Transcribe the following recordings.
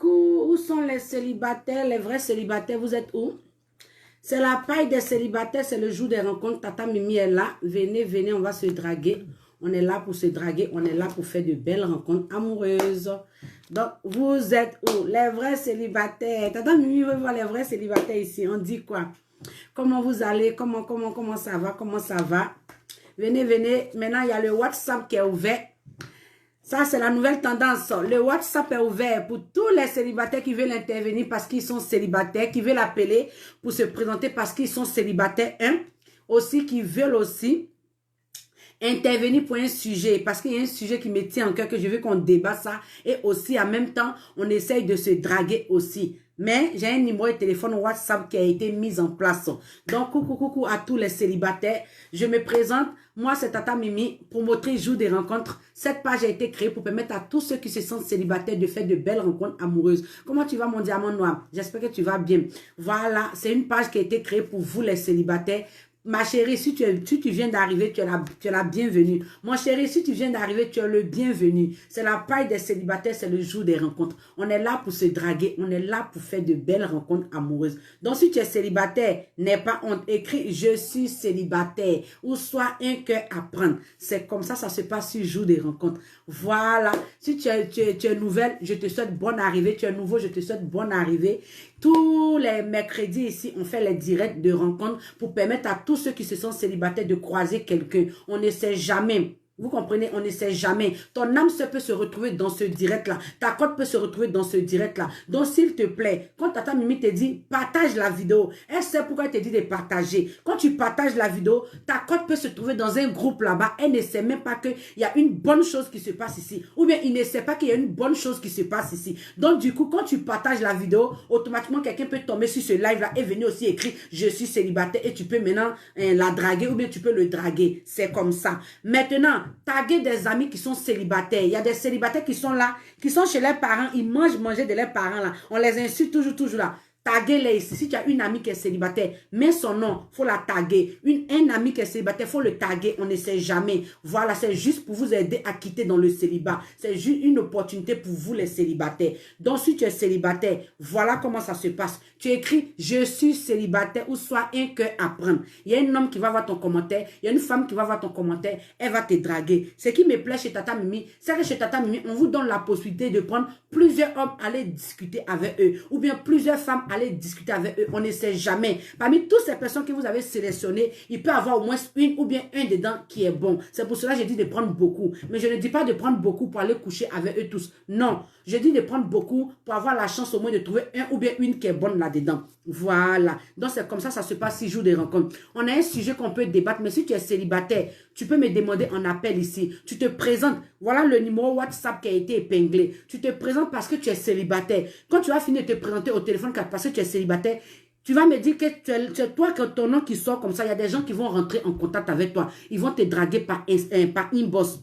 coucou. Où sont les célibataires, les vrais célibataires? Vous êtes où? C'est la paille des célibataires, c'est le jour des rencontres. Tata Mimi est là. Venez, venez, on va se draguer. On est là pour se draguer. On est là pour faire de belles rencontres amoureuses. Donc, vous êtes où? Les vrais célibataires. Tata Mimi veut voir les vrais célibataires ici. On dit quoi? Comment vous allez? Comment ça va? Comment ça va? Venez, venez. Maintenant, il y a le WhatsApp qui est ouvert. Ça, c'est la nouvelle tendance. Le WhatsApp est ouvert pour tous les célibataires qui veulent intervenir parce qu'ils sont célibataires, qui veulent appeler pour se présenter parce qu'ils sont célibataires. Aussi, qui veulent aussi intervenir pour un sujet, parce qu'il y a un sujet qui me tient en cœur, que je veux qu'on débat ça, et aussi en même temps, on essaye de se draguer aussi. Mais j'ai un numéro de téléphone WhatsApp qui a été mis en place. Donc, coucou à tous les célibataires. Je me présente, moi c'est Tata Mimi, promotrice jour des rencontres. Cette page a été créée pour permettre à tous ceux qui se sentent célibataires de faire de belles rencontres amoureuses. Comment tu vas mon diamant noir? J'espère que tu vas bien. Voilà, c'est une page qui a été créée pour vous les célibataires. Ma chérie, si tu viens d'arriver, tu es la bienvenue. Mon chéri, si tu viens d'arriver, tu es le bienvenu. C'est la paille des célibataires, c'est le jour des rencontres. On est là pour se draguer, on est là pour faire de belles rencontres amoureuses. Donc, si tu es célibataire, n'aie pas honte. Écris « Je suis célibataire » ou « Soit un cœur à prendre ». C'est comme ça se passe sur jour des rencontres. Voilà. Si tu es nouvelle, je te souhaite bonne arrivée. Tu es nouveau, je te souhaite bonne arrivée. Tous les mercredis ici, on fait les directs de rencontres pour permettre à tous ceux qui se sont célibataires de croiser quelqu'un. On ne sait jamais. Vous comprenez, on ne sait jamais. Ton âme peut se retrouver dans ce direct-là. Ta cote peut se retrouver dans ce direct-là. Donc, s'il te plaît, quand Tata Mimi te dit, partage la vidéo, elle sait pourquoi elle te dit de partager. Quand tu partages la vidéo, ta cote peut se trouver dans un groupe là-bas. Elle ne sait même pas qu'il y a une bonne chose qui se passe ici. Ou bien, il ne sait pas qu'il y a une bonne chose qui se passe ici. Donc, du coup, quand tu partages la vidéo, automatiquement, quelqu'un peut tomber sur ce live-là et venir aussi écrire, je suis célibataire, et tu peux maintenant la draguer ou bien tu peux le draguer. C'est comme ça. Maintenant, taguer des amis qui sont célibataires. Il y a des célibataires qui sont là, qui sont chez leurs parents. Ils manger de leurs parents là. On les insulte toujours là. Taguez-les ici. Si tu as une amie qui est célibataire, mets son nom, il faut la taguer. Un ami qui est célibataire, il faut le taguer. On ne sait jamais. Voilà, c'est juste pour vous aider à quitter dans le célibat. C'est juste une opportunité pour vous les célibataires. Donc, si tu es célibataire, voilà comment ça se passe. Tu écris « Je suis célibataire » ou « Soit un cœur à prendre ». Il y a un homme qui va voir ton commentaire. Il y a une femme qui va voir ton commentaire. Elle va te draguer. Ce qui me plaît chez Tata Mimi, c'est que chez Tata Mimi, on vous donne la possibilité de prendre plusieurs hommes, aller discuter avec eux. Ou bien plusieurs femmes, aller discuter avec eux. On ne sait jamais. Parmi toutes ces personnes que vous avez sélectionnées, il peut y avoir au moins une ou bien un dedans qui est bon. C'est pour cela que j'ai dit de prendre beaucoup. Mais je ne dis pas de prendre beaucoup pour aller coucher avec eux tous. Non. Je dis de prendre beaucoup pour avoir la chance au moins de trouver un ou bien une qui est bonne là-dedans. Voilà. Donc c'est comme ça se passe 6 jours de rencontre. On a un sujet qu'on peut débattre, mais si tu es célibataire, tu peux me demander en appel ici. Tu te présentes. Voilà le numéro WhatsApp qui a été épinglé. Tu te présentes parce que tu es célibataire. Quand tu vas finir de te présenter au téléphone parce que tu es célibataire, tu vas me dire que c'est toi, que ton nom qui sort comme ça. Il y a des gens qui vont rentrer en contact avec toi. Ils vont te draguer par inbox.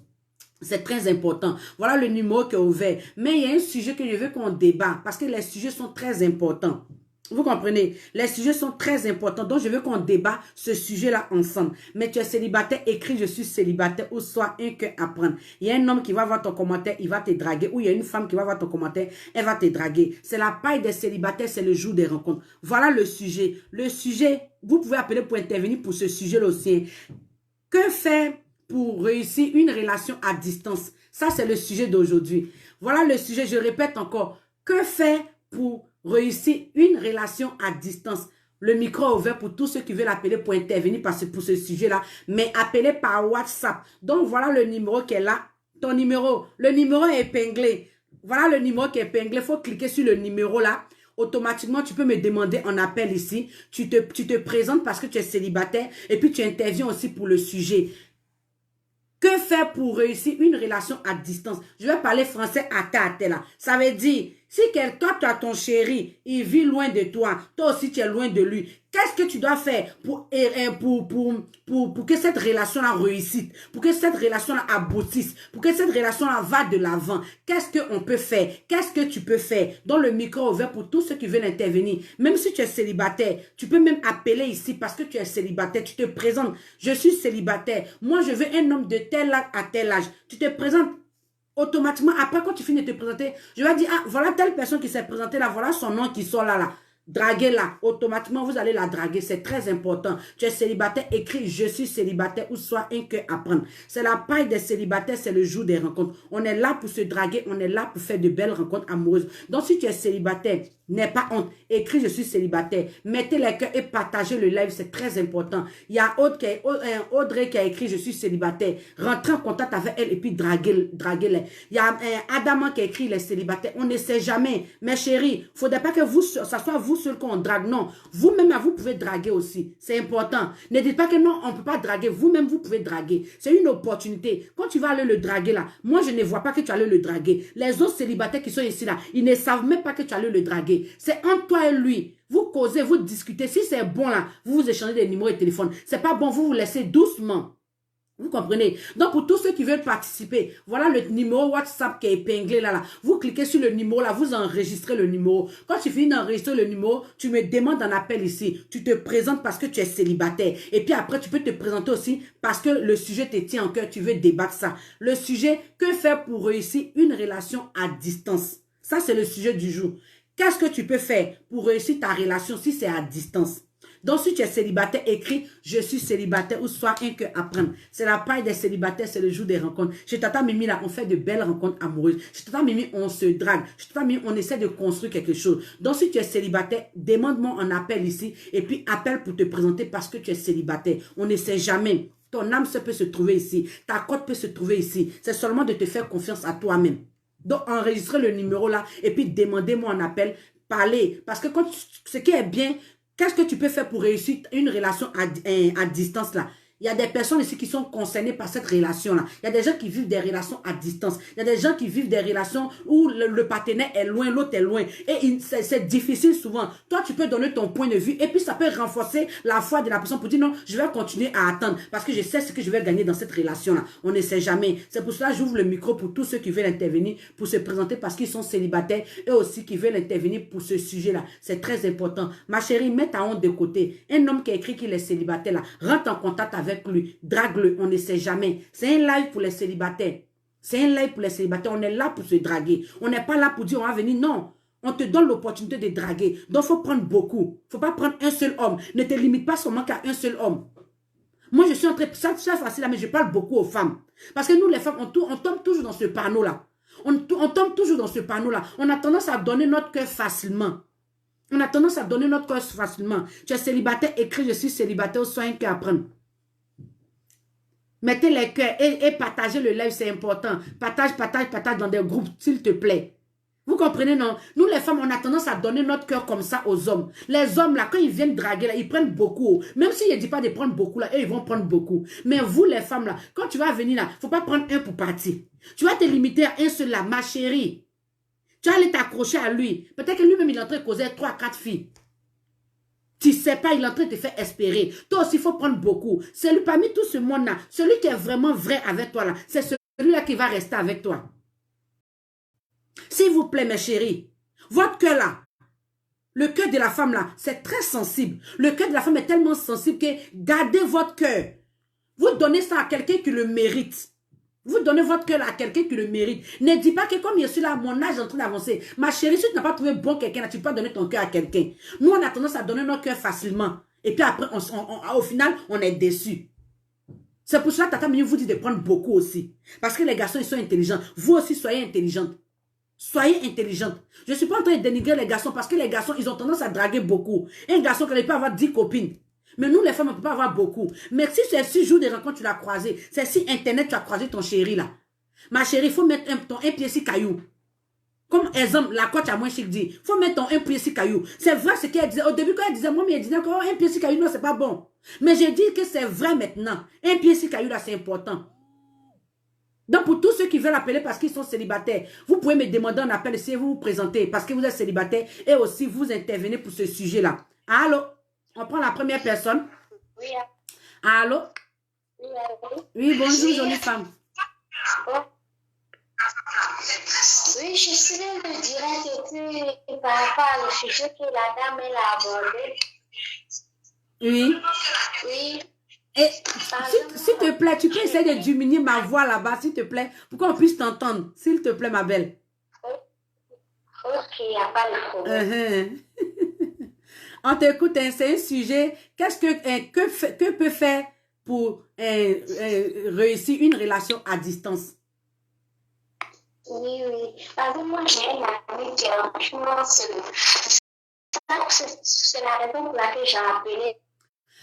C'est très important. Voilà le numéro qui est ouvert. Mais il y a un sujet que je veux qu'on débat parce que les sujets sont très importants. Vous comprenez? Les sujets sont très importants. Donc, je veux qu'on débat ce sujet-là ensemble. Mais tu es célibataire, écris « Je suis célibataire » ou « Soit un cœur à prendre ». Il y a un homme qui va voir ton commentaire, il va te draguer. Ou il y a une femme qui va voir ton commentaire, elle va te draguer. C'est la paille des célibataires, c'est le jour des rencontres. Voilà le sujet. Le sujet, vous pouvez appeler pour intervenir pour ce sujet-là aussi. Que faire pour réussir une relation à distance? Ça, c'est le sujet d'aujourd'hui. Voilà le sujet, je répète encore. Que faire pour réussir une relation à distance? Le micro est ouvert pour tous ceux qui veulent appeler pour intervenir pour ce sujet-là. Mais appelez par WhatsApp. Donc, voilà le numéro qui est là. Ton numéro. Le numéro est épinglé. Voilà le numéro qui est épinglé. Il faut cliquer sur le numéro là. Automatiquement, tu peux me demander en appel ici. Tu te présentes parce que tu es célibataire. Et puis, tu interviens aussi pour le sujet. Que faire pour réussir une relation à distance? Je vais parler français à terre là. Ça veut dire, si toi, tu as ton chéri, il vit loin de toi, toi aussi tu es loin de lui, qu'est-ce que tu dois faire pour que cette relation-là réussisse, pour que cette relation-là aboutisse, pour que cette relation-là va de l'avant? Qu'est-ce qu'on peut faire? Qu'est-ce que tu peux faire? Dans le micro ouvert pour tous ceux qui veulent intervenir. Même si tu es célibataire, tu peux même appeler ici parce que tu es célibataire. Tu te présentes, je suis célibataire. Moi, je veux un homme de tel âge à tel âge. Tu te présentes automatiquement, après, quand tu finis de te présenter, je vais dire, ah, voilà telle personne qui s'est présentée là, voilà son nom qui sort là, là. Draguez-la. Automatiquement, vous allez la draguer. C'est très important. Tu es célibataire, écris je suis célibataire ou soit un cœur à prendre. C'est la paille des célibataires, c'est le jour des rencontres. On est là pour se draguer, on est là pour faire de belles rencontres amoureuses. Donc, si tu es célibataire, n'aie pas honte. Écris je suis célibataire. Mettez les cœurs et partagez le live, c'est très important. Il y a Audrey qui a écrit je suis célibataire. Rentrez en contact avec elle et puis draguez-les. Il y a Adama qui a écrit les célibataires. On ne sait jamais. Mes chéris, il ne faudrait pas que ça soit vous seul qu'on drague. Non, vous-même, vous pouvez draguer aussi. C'est important. Ne dites pas que non, on ne peut pas draguer. Vous-même, vous pouvez draguer. C'est une opportunité. Quand tu vas aller le draguer là, moi, je ne vois pas que tu allais le draguer. Les autres célibataires qui sont ici là, ils ne savent même pas que tu allais le draguer. C'est entre toi et lui. Vous causez, vous discutez. Si c'est bon là, vous vous échangez des numéros de téléphone. C'est pas bon, vous vous laissez doucement. Vous comprenez? Donc, pour tous ceux qui veulent participer, voilà le numéro WhatsApp qui est épinglé là. Vous cliquez sur le numéro là, vous enregistrez le numéro. Quand tu finis d'enregistrer le numéro, tu me demandes un appel ici. Tu te présentes parce que tu es célibataire. Et puis après, tu peux te présenter aussi parce que le sujet te tient en cœur. Tu veux débattre ça. Le sujet, que faire pour réussir une relation à distance? Ça, c'est le sujet du jour. Qu'est-ce que tu peux faire pour réussir ta relation si c'est à distance? Donc, si tu es célibataire, écris « Je suis célibataire » ou « Soit un cœur à prendre ». C'est la paille des célibataires, c'est le jour des rencontres. Chez Tata Mimi, là, on fait de belles rencontres amoureuses. Chez Tata Mimi, on se drague. Chez Tata Mimi, on essaie de construire quelque chose. Donc, si tu es célibataire, demande-moi un appel ici et puis appelle pour te présenter parce que tu es célibataire. On ne sait jamais. Ton âme peut se trouver ici. Ta cote peut se trouver ici. C'est seulement de te faire confiance à toi-même. Donc, enregistrez le numéro là et puis demandez-moi un appel. Parlez. Parce que ce qui est bien... Qu'est-ce que tu peux faire pour réussir une relation à distance là? Il y a des personnes ici qui sont concernées par cette relation-là. Il y a des gens qui vivent des relations à distance. Il y a des gens qui vivent des relations où le partenaire est loin, l'autre est loin. Et c'est difficile souvent. Toi, tu peux donner ton point de vue et puis ça peut renforcer la foi de la personne pour dire non, je vais continuer à attendre parce que je sais ce que je vais gagner dans cette relation-là. On ne sait jamais. C'est pour cela que j'ouvre le micro pour tous ceux qui veulent intervenir, pour se présenter parce qu'ils sont célibataires et aussi qui veulent intervenir pour ce sujet-là. C'est très important. Ma chérie, mets ta honte de côté. Un homme qui a écrit qu'il est célibataire là, rentre en contact avec lui, drague-le, on ne sait jamais. C'est un live pour les célibataires. C'est un live pour les célibataires. On est là pour se draguer. On n'est pas là pour dire on va venir. Non. On te donne l'opportunité de draguer. Donc, il faut prendre beaucoup. Il ne faut pas prendre un seul homme. Ne te limite pas seulement qu'à un seul homme. Moi, je suis en train de... Ça, c'est facile, mais je parle beaucoup aux femmes. Parce que nous, les femmes, on tombe toujours dans ce panneau-là. On tombe toujours dans ce panneau-là. On a tendance à donner notre cœur facilement. On a tendance à donner notre cœur facilement. Tu es célibataire, écris je suis célibataire, sois un cœur à prendre. Mettez les cœurs et partagez le live, c'est important. Partage dans des groupes, s'il te plaît. Vous comprenez, non? Nous, les femmes, on a tendance à donner notre cœur comme ça aux hommes. Les hommes, là, quand ils viennent draguer, là, ils prennent beaucoup. Même s'ils ne disent pas de prendre beaucoup, là, eux, ils vont prendre beaucoup. Mais vous, les femmes, là, quand tu vas venir, là, il ne faut pas prendre un pour partir. Tu vas te limiter à un seul, là, ma chérie. Tu vas aller t'accrocher à lui. Peut-être que lui-même, il est en train de causer 3, 4 filles. Tu ne sais pas, il est en train de te faire espérer. Toi aussi, il faut prendre beaucoup. Celui parmi tout ce monde-là, celui qui est vraiment vrai avec toi, là, c'est celui-là qui va rester avec toi. S'il vous plaît, mes chéris, votre cœur là, le cœur de la femme là, c'est très sensible. Le cœur de la femme est tellement sensible que gardez votre cœur. Vous donnez ça à quelqu'un qui le mérite. Vous donnez votre cœur à quelqu'un qui le mérite. Ne dis pas que comme je suis là, mon âge est en train d'avancer. Ma chérie, si tu n'as pas trouvé bon quelqu'un, tu peux pas donner ton cœur à quelqu'un. Nous, on a tendance à donner notre cœur facilement. Et puis après, au final, on est déçus. C'est pour cela que Tata Mimi vous dit de prendre beaucoup aussi. Parce que les garçons, ils sont intelligents. Vous aussi, soyez intelligentes. Soyez intelligentes. Je ne suis pas en train de dénigrer les garçons parce que les garçons, ils ont tendance à draguer beaucoup. Un garçon qui peut avoir 10 copines. Mais nous, les femmes, on ne peut pas avoir beaucoup. Mais si c'est 6 jours de rencontre, tu l'as croisé. C'est si Internet, tu as croisé ton chéri là. Ma chérie, il faut mettre un pied sur caillou. Comme exemple, la coach à moins chic dit, il faut mettre ton un pied sur caillou. C'est vrai ce qu'elle disait. Au début, quand elle disait, moi, elle disait encore un pied sur caillou, non, c'est pas bon. Mais j'ai dit que c'est vrai maintenant. Un pied sur caillou là, c'est important. Donc, pour tous ceux qui veulent appeler parce qu'ils sont célibataires, vous pouvez me demander un appel si vous vous présentez parce que vous êtes célibataire et aussi vous intervenez pour ce sujet-là. Allô? On prend la première personne. Oui. Allô? Oui, oui, bonjour, jolie femme. Bon. Oui, je suis le direct par rapport au sujet que la dame elle a abordé. Oui. Oui. Et Par s'il te plaît, tu peux essayer de diminuer ma voix là-bas, s'il te plaît, pour qu'on puisse t'entendre. S'il te plaît, ma belle. Ok, il n'y a pas de problème. On t'écoute, hein, c'est un sujet. Que peut faire pour réussir une relation à distance? Oui, oui. Par exemple, moi, j'ai un ami qui est en France. C'est la raison pour laquelle j'ai appelé.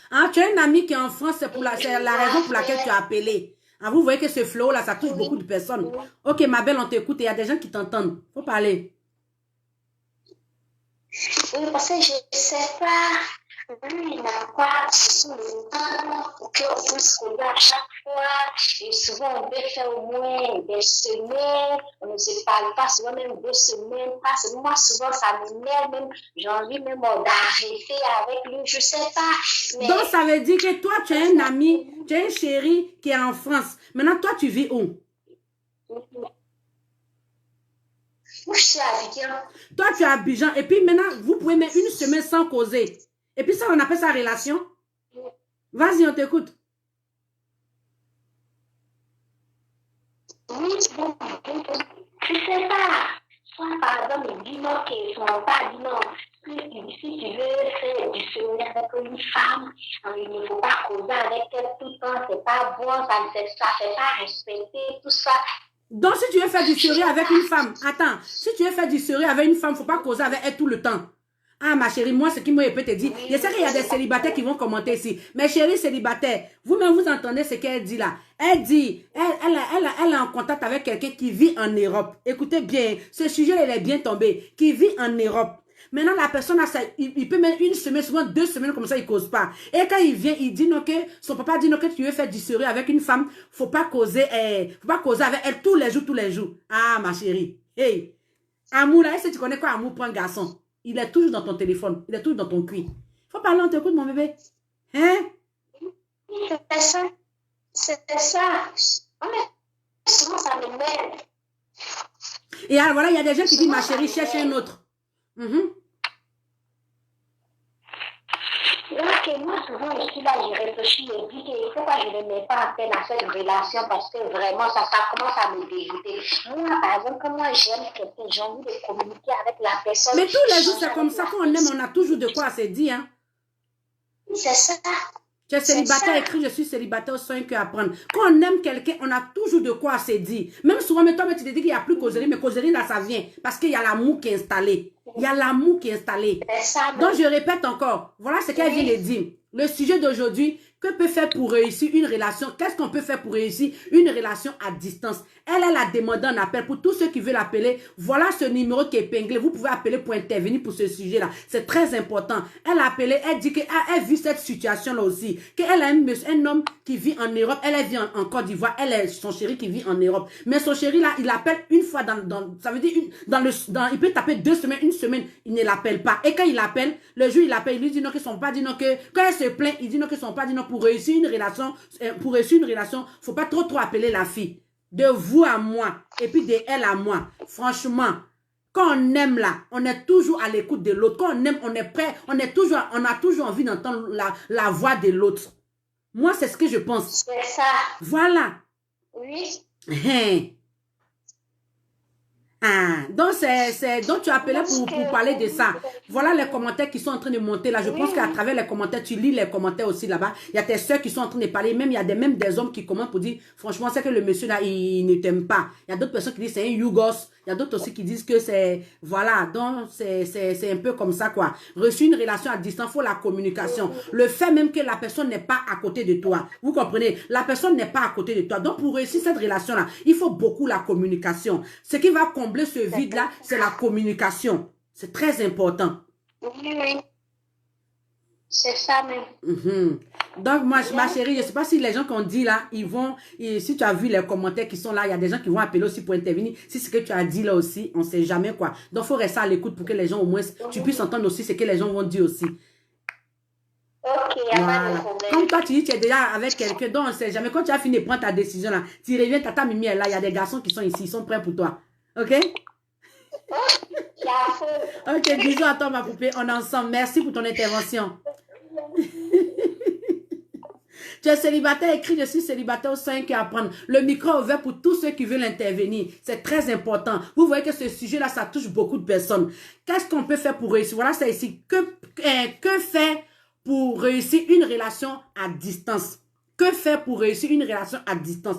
Ah, tu as une amie qui est en France, c'est la raison pour laquelle tu as appelé. Ah, vous voyez que ce flow-là, ça touche beaucoup de personnes. Oui, Ok, ma belle, on t'écoute et il y a des gens qui t'entendent. Faut parler. oui, parce que je ne sais pas, lui, il n'a pas sous le temps pour qu'on puisse coller à chaque fois. Et souvent, on peut faire au moins des semaines, on ne se parle pas, souvent même 2 semaines. Parce que moi, souvent, ça m'énerve même, j'ai envie même d'arrêter avec lui, je ne sais pas. Mais Donc, ça veut dire que toi, tu as un ami, tu as un chéri qui est en France. Maintenant, toi, tu vis où? moi, je suis à Abidjan. Toi, tu es à Abidjan. Et puis maintenant, vous pouvez mettre une semaine sans causer. Et puis ça, on appelle ça relation. Vas-y, on t'écoute. Oui, bon, je ne sais pas. Soit par exemple, il dit non, qu'ils ne sont pas dit non. Si tu veux faire du souvenir avec une femme, il ne faut pas causer avec elle tout le temps, c'est pas bon, ça ne fait pas respecter, tout ça. Donc, si tu veux faire du sérieux avec une femme, attends, si tu veux faire du sérieux avec une femme, il ne faut pas causer avec elle tout le temps. Ah, ma chérie, moi, ce qui me peut te dire, je sais qu'il y a des célibataires qui vont commenter ici. Mais chérie célibataire, vous-même, vous entendez ce qu'elle dit là. Elle dit, elle est en contact avec quelqu'un qui vit en Europe. Écoutez bien, ce sujet, il est bien tombé. Qui vit en Europe. Maintenant, la personne, il peut mettre une semaine, souvent 2 semaines, comme ça, il ne cause pas. Et quand il vient, il dit non, que son papa dit non, que tu veux faire du sérieux avec une femme, faut pas causer avec elle tous les jours, tous les jours. Ah, ma chérie. Hey, amour, là, est-ce que tu connais quoi, amour pour un garçon? Il est toujours dans ton téléphone, il est toujours dans ton cuir. Faut parler, on t'écoute, mon bébé. Hein? C'est ça. C'est ça. Souvent, ça me mêle. Et alors, voilà, il y a des gens qui disent, ma chérie, cherche un autre. Donc, moi, souvent, ici, là, je réfléchis et dis qu'il ne faut pas que je ne mets pas en peine à cette relation parce que vraiment, ça commence à me dégoûter. Moi, par exemple, quand moi j'aime quelqu'un, j'ai envie de communiquer avec la personne. Mais tous les jours, c'est comme ça qu'on aime, on a toujours de quoi se dire. Hein? C'est ça. Tu es célibataire, écrit, je suis célibataire, sans que apprendre. Quand on aime quelqu'un, on a toujours de quoi se dire. Même souvent, mais toi, tu te dis qu'il n'y a plus causerie, mais causerie, là, ça vient. Parce qu'il y a l'amour qui est installé. Il y a l'amour qui est installé. Ça, donc, je répète encore. Voilà ce qu'elle vient de dire. Le sujet d'aujourd'hui, que peut faire pour réussir une relation? Qu'est-ce qu'on peut faire pour réussir une relation à distance? Elle a demandé un appel. Pour tous ceux qui veulent appeler, voilà ce numéro qui est épinglé. Vous pouvez appeler pour intervenir pour ce sujet-là. C'est très important. Elle a appelé, elle dit qu'elle vit cette situation-là aussi. Qu'elle a un homme qui vit en Europe. Elle vit en Côte d'Ivoire. Elle est son chéri qui vit en Europe. Mais son chéri, là, il appelle une fois ça veut dire, il peut taper 2 semaines, une semaine, il ne l'appelle pas. Et quand il appelle, le jour il appelle, il lui dit non, qu'ils sont pas dit non, que quand elle se plaint, il dit non, qu'ils sont pas dit non. Pour réussir une relation, faut pas trop appeler la fille. De vous à moi, et puis de elle à moi. Franchement, quand on aime là, on est toujours à l'écoute de l'autre. Quand on aime, on est prêt, on a toujours envie d'entendre la voix de l'autre. Moi, c'est ce que je pense. C'est ça. Voilà. Oui. Donc, donc tu appelais pour parler de ça. Voilà les commentaires qui sont en train de monter là. Je pense qu'à travers les commentaires, tu lis les commentaires aussi là-bas. Il y a tes soeurs qui sont en train de parler. Même il y a même des hommes qui commentent pour dire, franchement, c'est que le monsieur là, il ne t'aime pas. Il y a d'autres personnes qui disent c'est un Yougos. Il y a d'autres aussi qui disent que c'est, voilà, donc c'est un peu comme ça quoi. Reçu une relation à distance, il faut la communication. Le fait même que la personne n'est pas à côté de toi. Vous comprenez? La personne n'est pas à côté de toi. Donc pour réussir cette relation-là, il faut beaucoup la communication. Ce qui va combler ce vide-là, c'est la communication. C'est très important. Oui. C'est ça même. Donc, moi, ma chérie, je ne sais pas si les gens qu'on dit là, si tu as vu les commentaires qui sont là, il y a des gens qui vont appeler aussi pour intervenir. Si ce que tu as dit là aussi, on ne sait jamais quoi. Donc, il faut rester à l'écoute pour que les gens, au moins, tu puisses entendre aussi ce que les gens vont dire aussi. Ok, il n'y a pas de problème. Comme toi, tu dis, tu es déjà avec quelqu'un, donc on ne sait jamais. Quand tu as fini de prendre ta décision là, tu reviens, tata Mimi est là, il y a des garçons qui sont ici, ils sont prêts pour toi. Ok? Ok, bisous à toi, ma poupée. On est ensemble. Merci pour ton intervention. Tu es célibataire, écris, je suis célibataire au 5 à prendre. Le micro est ouvert pour tous ceux qui veulent intervenir. C'est très important. Vous voyez que ce sujet-là, ça touche beaucoup de personnes. Qu'est-ce qu'on peut faire pour réussir? Voilà, c'est ici. Que faire pour réussir une relation à distance? Que faire pour réussir une relation à distance?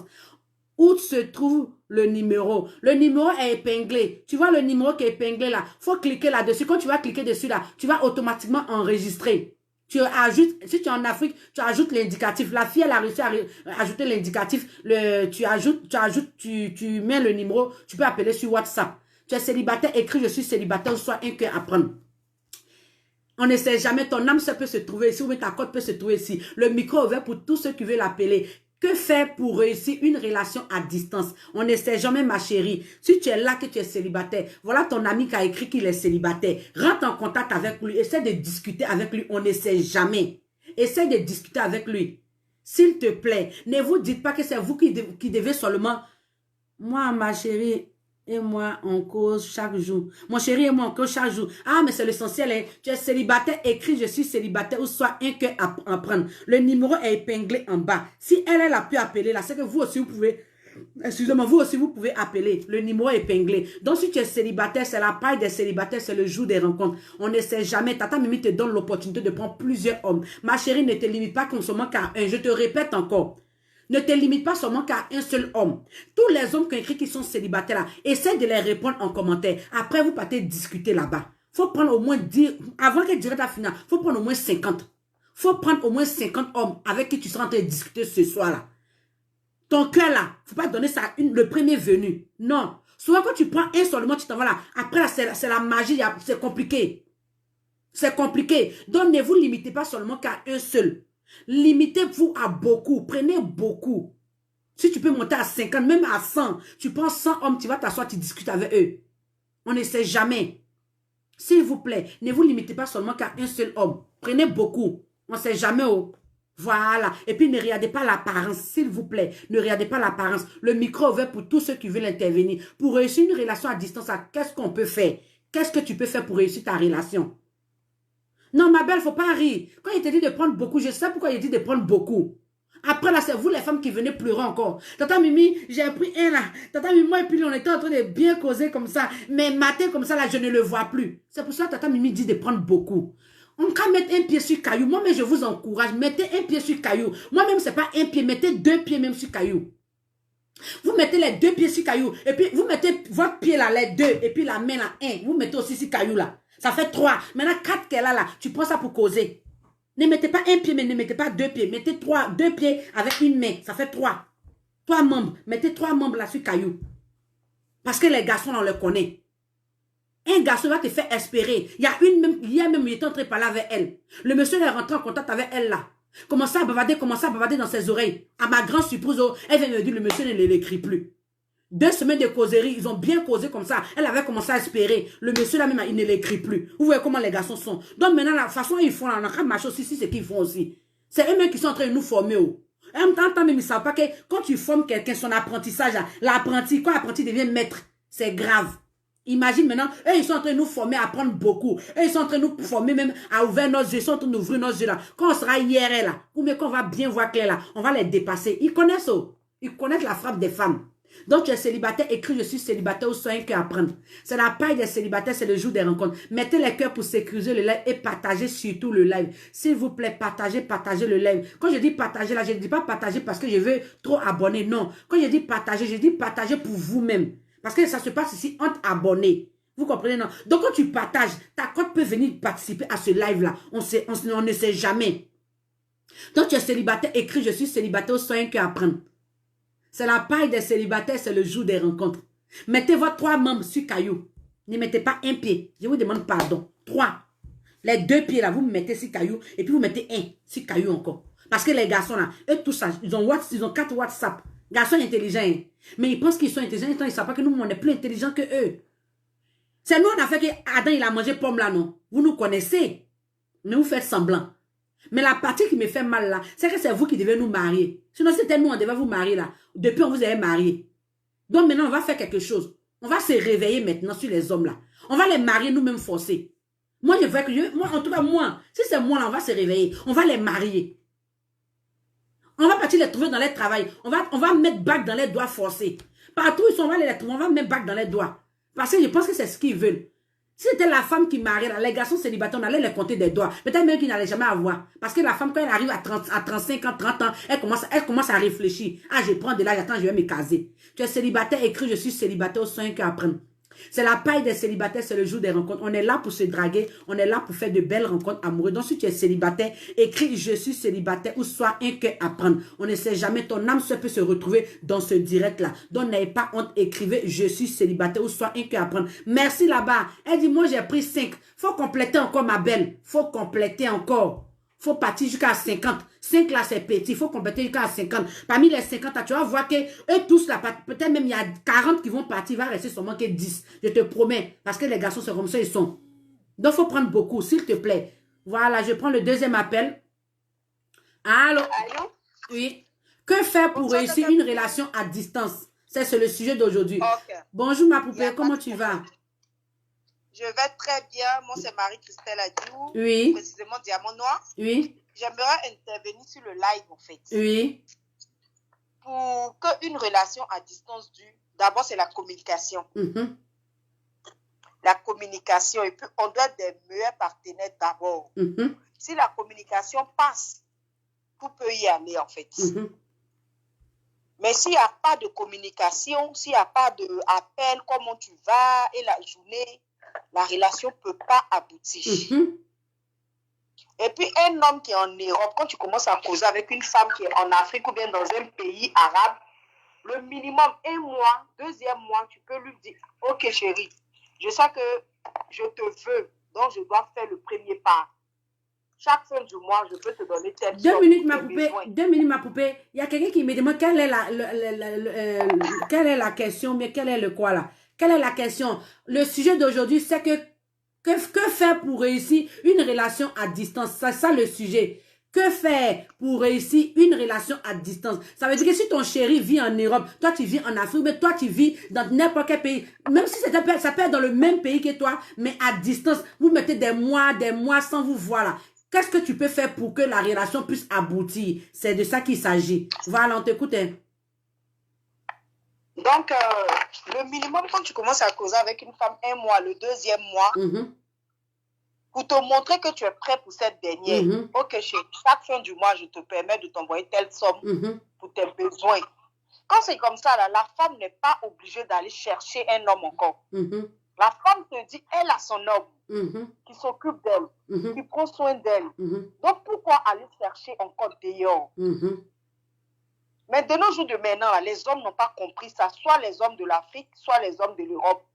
Où se trouve le numéro? Le numéro est épinglé. Tu vois le numéro qui est épinglé là? Faut cliquer là-dessus. Quand tu vas cliquer dessus là, tu vas automatiquement enregistrer. Tu ajoutes, si tu es en Afrique, tu ajoutes l'indicatif. La fille, elle a réussi à ajouter l'indicatif. Tu mets le numéro, tu peux appeler sur WhatsApp. Tu es célibataire, écris je suis célibataire, soit un cœur à prendre. On ne sait jamais, ton âme ça peut se trouver ici, ou ta cote peut se trouver ici. Le micro est ouvert pour tous ceux qui veulent l'appeler. Que faire pour réussir une relation à distance? On ne sait jamais, ma chérie. Si tu es là, que tu es célibataire, voilà ton ami qui a écrit qu'il est célibataire. Rentre en contact avec lui. Essaie de discuter avec lui. On ne sait jamais. Essaie de discuter avec lui. S'il te plaît, ne vous dites pas que c'est vous qui devez seulement... Moi, ma chérie... Et moi, on cause chaque jour. Mon chéri et moi, on cause chaque jour. Ah, mais c'est l'essentiel. Hein? Tu es célibataire, écris je suis célibataire ou soit un cœur à prendre. Le numéro est épinglé en bas. Si elle a pu appeler là, c'est que vous aussi, vous pouvez... Excusez-moi, vous aussi, vous pouvez appeler. Le numéro est épinglé. Donc, si tu es célibataire, c'est la paille des célibataires, c'est le jour des rencontres. On ne sait jamais. Tata Mimi te donne l'opportunité de prendre plusieurs hommes. Ma chérie, ne te limite pas seulement qu'à un. Je te répète encore. Ne te limite pas seulement qu'à un seul homme. Tous les hommes qui ont écrit qu'ils sont célibataires là, essaie de les répondre en commentaire. Après, vous partez discuter là-bas. Il faut prendre au moins 10, avant que direct à finale, il faut prendre au moins 50. Il faut prendre au moins 50 hommes avec qui tu seras en train de discuter ce soir-là. Ton cœur là, il ne faut pas donner ça à le premier venu. Non. Souvent quand tu prends un seulement, tu t'en vas là. Après là, c'est la magie, c'est compliqué. C'est compliqué. Donc ne vous limitez pas seulement qu'à un seul. Limitez-vous à beaucoup. Prenez beaucoup. Si tu peux monter à 50, même à 100, tu prends 100 hommes, tu vas t'asseoir, tu discutes avec eux. On ne sait jamais. S'il vous plaît, ne vous limitez pas seulement qu'à un seul homme. Prenez beaucoup. On ne sait jamais. Oh. Voilà. Et puis ne regardez pas l'apparence, s'il vous plaît. Ne regardez pas l'apparence. Le micro est ouvert pour tous ceux qui veulent intervenir. Pour réussir une relation à distance, qu'est-ce qu'on peut faire? Qu'est-ce que tu peux faire pour réussir ta relation? Non, ma belle, il ne faut pas rire. Quand il te dit de prendre beaucoup, je sais pourquoi il dit de prendre beaucoup. Après, là, c'est vous les femmes qui venez pleurer encore. Tata Mimi, j'ai pris un là. Tata Mimi, moi et puis on était en train de bien causer comme ça. Mais matin comme ça, là, je ne le vois plus. C'est pour ça que Tata Mimi dit de prendre beaucoup. On peut mettre un pied sur caillou. Moi-même, je vous encourage. Mettez un pied sur caillou. Moi-même, ce n'est pas un pied. Mettez 2 pieds même sur caillou. Vous mettez les 2 pieds sur caillou. Et puis, vous mettez votre pied là, les 2. Et puis, la main là, 1. Vous mettez aussi sur caillou là. Ça fait 3. Maintenant, 4 qu'elle a là. Tu prends ça pour causer. Ne mettez pas un pied, mais ne mettez pas 2 pieds. Mettez 2 pieds avec une main. Ça fait 3. 3 membres. Mettez 3 membres là sur caillou. Parce que les garçons, on les connaît. Un garçon va te faire espérer. Il y a même, il était en train de parler avec elle. Le monsieur est rentré en contact avec elle là. Commence à bavarder dans ses oreilles. À ma grande surprise, elle vient me dire, le monsieur ne l'écrit plus. 2 semaines de causerie, ils ont bien causé comme ça. Elle avait commencé à espérer. Le monsieur là même, il ne l'écrit plus. Vous voyez comment les garçons sont. Donc maintenant, la façon ils font là, on a qu'à marcher aussi, c'est ce qu'ils font aussi. C'est eux-mêmes qui sont en train de nous former. En même temps, même ils ne savent pas que quand tu formes quelqu'un, son apprentissage, l'apprenti, quand l'apprenti devient maître, c'est grave. Imagine maintenant, eux ils sont en train de nous former à apprendre beaucoup. Eux ils sont en train de nous former même à ouvrir nos yeux. Ils sont en train d'ouvrir nos yeux là. Quand on sera IRL là, ou bien quand on va bien voir clair là, on va les dépasser. Ils connaissent ça. Ils connaissent la frappe des femmes. Donc tu es célibataire, écris je suis célibataire ou soit un cœur à prendre. C'est la paille des célibataires, c'est le jour des rencontres. Mettez les cœurs pour sécuriser le live et partagez surtout le live. S'il vous plaît, partagez le live. Quand je dis partager là, je ne dis pas partager parce que je veux trop abonner. Non. Quand je dis partager pour vous-même. Parce que ça se passe ici entre abonnés. Vous comprenez, non? Donc quand tu partages, ta cote peut venir participer à ce live-là. On ne sait jamais. Donc tu es célibataire, écris je suis célibataire ou soit un cœur à prendre. C'est la paille des célibataires, c'est le jour des rencontres. Mettez vos 3 membres sur caillou. Ne mettez pas un pied. Je vous demande pardon. 3. Les 2 pieds là, vous me mettez sur caillou et puis vous mettez 1 sur caillou encore. Parce que les garçons là, eux tous ça, ils ont 4 WhatsApp. Garçons intelligents. Hein. Mais ils pensent qu'ils sont intelligents, ils ne savent pas que nous, on est plus intelligents que eux. C'est nous, on a fait que Adam, il a mangé pomme là, non? Vous nous connaissez. Mais vous faites semblant. Mais la partie qui me fait mal là, c'est que c'est vous qui devez nous marier. Sinon, c'était nous, on devait vous marier là. Depuis, on vous avait marié. Donc maintenant, on va faire quelque chose. On va se réveiller maintenant sur les hommes là. On va les marier nous-mêmes forcés. Moi, je veux que moi, en tout cas, moi, si c'est moi là, on va se réveiller. On va les marier. On va partir les trouver dans les travail. On va mettre bac dans les doigts forcés. Partout où ils sont, on va les trouver. On va mettre bac dans les doigts. Parce que je pense que c'est ce qu'ils veulent. Si c'était la femme qui marie, les garçons célibataires, on allait les compter des doigts. Peut-être même qu'ils n'allaient jamais avoir. Parce que la femme, quand elle arrive à 35 ans, 30 ans, elle commence à réfléchir. Ah, je prends de l'âge, attends, je vais me caser. Tu es célibataire, écris, je suis célibataire, au soin qu'apprendre. C'est la paille des célibataires, c'est le jour des rencontres. On est là pour se draguer, on est là pour faire de belles rencontres amoureuses. Donc si tu es célibataire, écris je suis célibataire ou soit un cœur à prendre. On ne sait jamais, ton âme peut se retrouver dans ce direct-là. Donc n'ayez pas honte, écrivez je suis célibataire ou soit un cœur à prendre. Merci là-bas. Elle dit moi j'ai pris 5. Faut compléter encore ma belle. Faut compléter encore. Faut partir jusqu'à 50. 5 là, c'est petit. Il faut compléter jusqu'à 50. Parmi les 50, là, tu vas voir que eux tous là, peut-être même il y a 40 qui vont partir. Il va rester seulement que 10. Je te promets. Parce que les garçons, c'est comme ça, ils sont. Donc, il faut prendre beaucoup, s'il te plaît. Voilà, je prends le deuxième appel. Allô? Allô? Oui. Que faire pour réussir une relation à distance? C'est le sujet d'aujourd'hui. Okay. Bonjour ma poupée, comment tu vas? Je vais très bien. Moi, c'est Marie-Christelle Adiou. Oui. Précisément Diamant Noir. Oui. J'aimerais intervenir sur le live, en fait. Oui. Pour qu'une relation à distance dure, d'abord, c'est la communication. La communication. Et puis, on doit être des meilleurs partenaires d'abord. Si la communication passe, tout peut y aller, en fait. Mais s'il n'y a pas de communication, s'il n'y a pas d'appel, comment tu vas, et la journée, la relation ne peut pas aboutir. Et puis, un homme qui est en Europe, quand tu commences à causer avec une femme qui est en Afrique ou bien dans un pays arabe, le minimum 1 mois, 2e mois, tu peux lui dire, ok chérie, je sais que je te veux, donc je dois faire le premier pas. Chaque fin du mois, je peux te donner tel 2 minutes, ma poupée. 2 minutes, ma poupée. Il y a quelqu'un qui me demande quelle est la question, mais quel est le quoi là? Quelle est la question? Le sujet d'aujourd'hui, c'est que faire pour réussir une relation à distance? C'est ça le sujet. Que faire pour réussir une relation à distance? Ça veut dire que si ton chéri vit en Europe, toi tu vis en Afrique, mais toi tu vis dans n'importe quel pays, même si ça peut être dans le même pays que toi, mais à distance, vous mettez des mois sans vous voir là. Qu'est-ce que tu peux faire pour que la relation puisse aboutir? C'est de ça qu'il s'agit. Voilà, on t'écoute. Donc, le minimum, quand tu commences à causer avec une femme 1 mois, le 2e mois, pour te montrer que tu es prêt pour cette dernière, ok, chaque fin du mois, je te permets de t'envoyer telle somme pour tes besoins. Quand c'est comme ça, là, la femme n'est pas obligée d'aller chercher un homme encore. La femme te dit, elle a son homme qui s'occupe d'elle, qui prend soin d'elle. Donc, pourquoi aller chercher encore dehors? Mais de nos jours de maintenant, là, les hommes n'ont pas compris ça. Soit les hommes de l'Afrique, soit les hommes de l'Europe.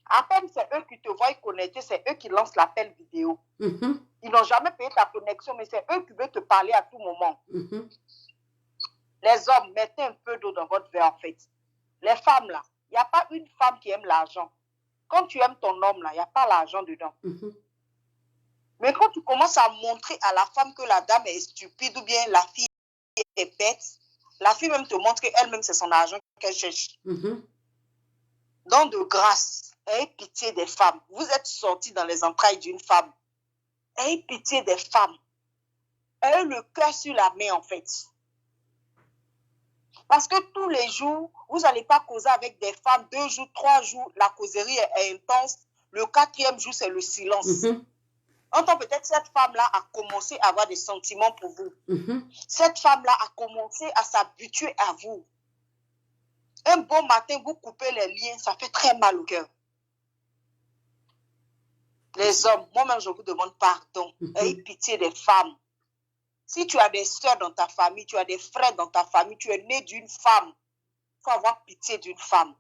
À peine c'est eux qui te voient connecter, c'est eux qui lancent l'appel vidéo. Ils n'ont jamais payé ta connexion, mais c'est eux qui veulent te parler à tout moment. Les hommes, mettez un peu d'eau dans votre verre, en fait. Les femmes, là, il n'y a pas une femme qui aime l'argent. Quand tu aimes ton homme, là, il n'y a pas l'argent dedans. Mais quand tu commences à montrer à la femme que la dame est stupide ou bien la fille est bête, la fille même te montre qu'elle-même, c'est son argent qu'elle cherche. Donc, de grâce, ayez pitié des femmes. Vous êtes sortis dans les entrailles d'une femme. Ayez pitié des femmes. Ayez le cœur sur la main, en fait. Parce que tous les jours, vous n'allez pas causer avec des femmes. 2 jours, 3 jours, la causerie est intense. Le 4e jour, c'est le silence. Entends, peut-être cette femme-là a commencé à avoir des sentiments pour vous. Cette femme-là a commencé à s'habituer à vous. Un bon matin, vous coupez les liens, ça fait très mal au cœur. Les hommes, moi-même, je vous demande pardon. Ayez pitié des femmes. Si tu as des soeurs dans ta famille, tu as des frères dans ta famille, tu es né d'une femme, il faut avoir pitié d'une femme.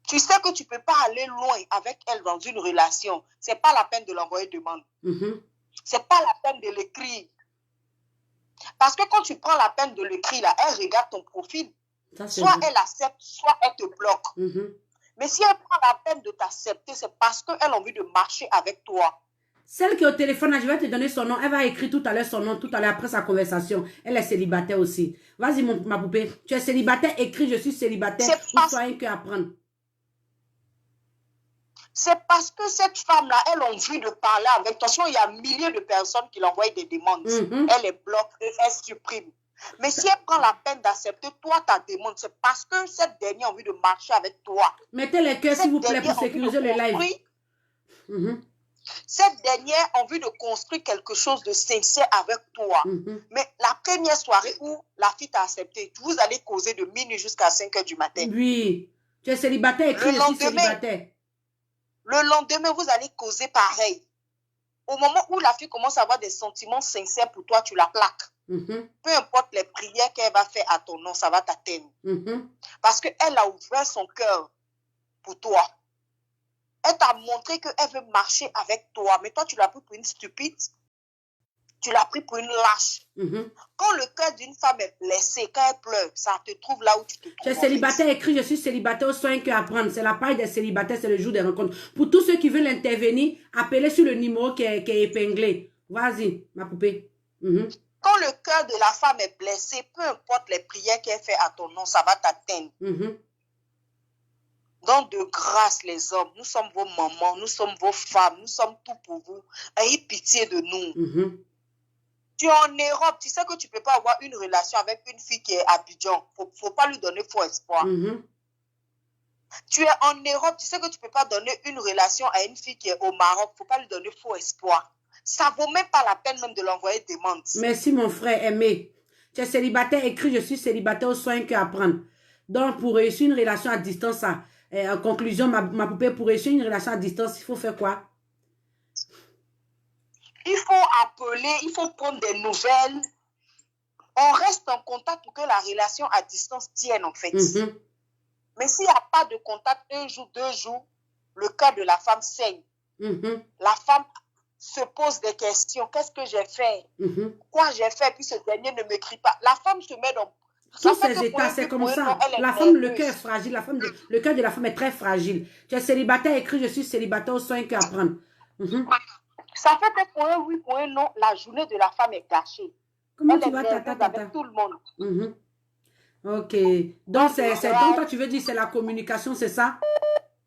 Tu sais que tu ne peux pas aller loin avec elle dans une relation. Ce n'est pas la peine de l'envoyer demande. Ce n'est pas la peine de l'écrire. Parce que quand tu prends la peine de l'écrire, là, elle regarde ton profil. Soit elle accepte, soit elle te bloque. Mais si elle prend la peine de t'accepter, c'est parce qu'elle a envie de marcher avec toi. Celle qui est au téléphone, là, je vais te donner son nom. Elle va écrire tout à l'heure son nom, tout à l'heure après sa conversation. Elle est célibataire aussi. Vas-y, ma poupée. Tu es célibataire, écris je suis célibataire. Ou soit un cœur à prendre. C'est parce que cette femme-là, elle a envie de parler avec toi. Sinon, il y a milliers de personnes qui l'envoient des demandes. Elle les bloque et elle supprime. Mais si elle prend la peine d'accepter toi ta demande, c'est parce que cette dernière a envie de marcher avec toi. Mettez les cœurs, s'il vous plaît, pour sécuriser le live. Cette dernière a envie de construire quelque chose de sincère avec toi. Mais la première soirée où la fille t'a accepté, vous allez causer de minuit jusqu'à 5 h du matin. Oui. Tu es célibataire, écrit je suis célibataire. Le lendemain, vous allez causer pareil. Au moment où la fille commence à avoir des sentiments sincères pour toi, tu la plaques. Peu importe les prières qu'elle va faire à ton nom, ça va t'atteindre. Parce qu'elle a ouvert son cœur pour toi. Elle t'a montré qu'elle veut marcher avec toi. Mais toi, tu l'as pris pour une stupide. Tu l'as pris pour une lâche. Quand le cœur d'une femme est blessé, quand elle pleure, ça te trouve là où tu te trouves. Tu es célibataire, écrit je suis célibataire, au soin que apprendre. C'est la paille des célibataires, c'est le jour des rencontres. Pour tous ceux qui veulent intervenir, appelez sur le numéro qui est épinglé. Vas-y, ma poupée. Quand le cœur de la femme est blessé, peu importe les prières qu'elle fait à ton nom, ça va t'atteindre. Donc, de grâce, les hommes, nous sommes vos mamans, nous sommes vos femmes, nous sommes tout pour vous. Ayez pitié de nous. Tu es en Europe, tu sais que tu ne peux pas avoir une relation avec une fille qui est à Abidjan. Il ne faut pas lui donner faux espoir. Tu es en Europe, tu sais que tu ne peux pas donner une relation à une fille qui est au Maroc. Il ne faut pas lui donner faux espoir. Ça ne vaut même pas la peine même de l'envoyer demande. Merci mon frère aimé. Tu es célibataire, écrit je suis célibataire, au soin que apprendre. Donc, pour réussir une relation à distance, en conclusion, ma poupée, pour réussir une relation à distance, il faut faire quoi? Il faut appeler, il faut prendre des nouvelles. On reste en contact pour que la relation à distance tienne, en fait. Mais s'il n'y a pas de contact, 1 jour, 2 jours, le cœur de la femme saigne. La femme se pose des questions. Qu'est-ce que j'ai fait? Quoi j'ai fait? Puis ce dernier ne m'écrit pas. La femme se met dans... Tous ces états, c'est comme ça. La femme, le cœur est fragile. Le cœur de la femme est très fragile. Tu es célibataire, écrit je suis célibataire, au soin que apprendre. Ça fait que pour un oui, pour un non, la journée de la femme est gâchée. Comment tu vas avec tout le monde. Ok. Donc, donc toi, tu veux dire c'est la communication, c'est ça?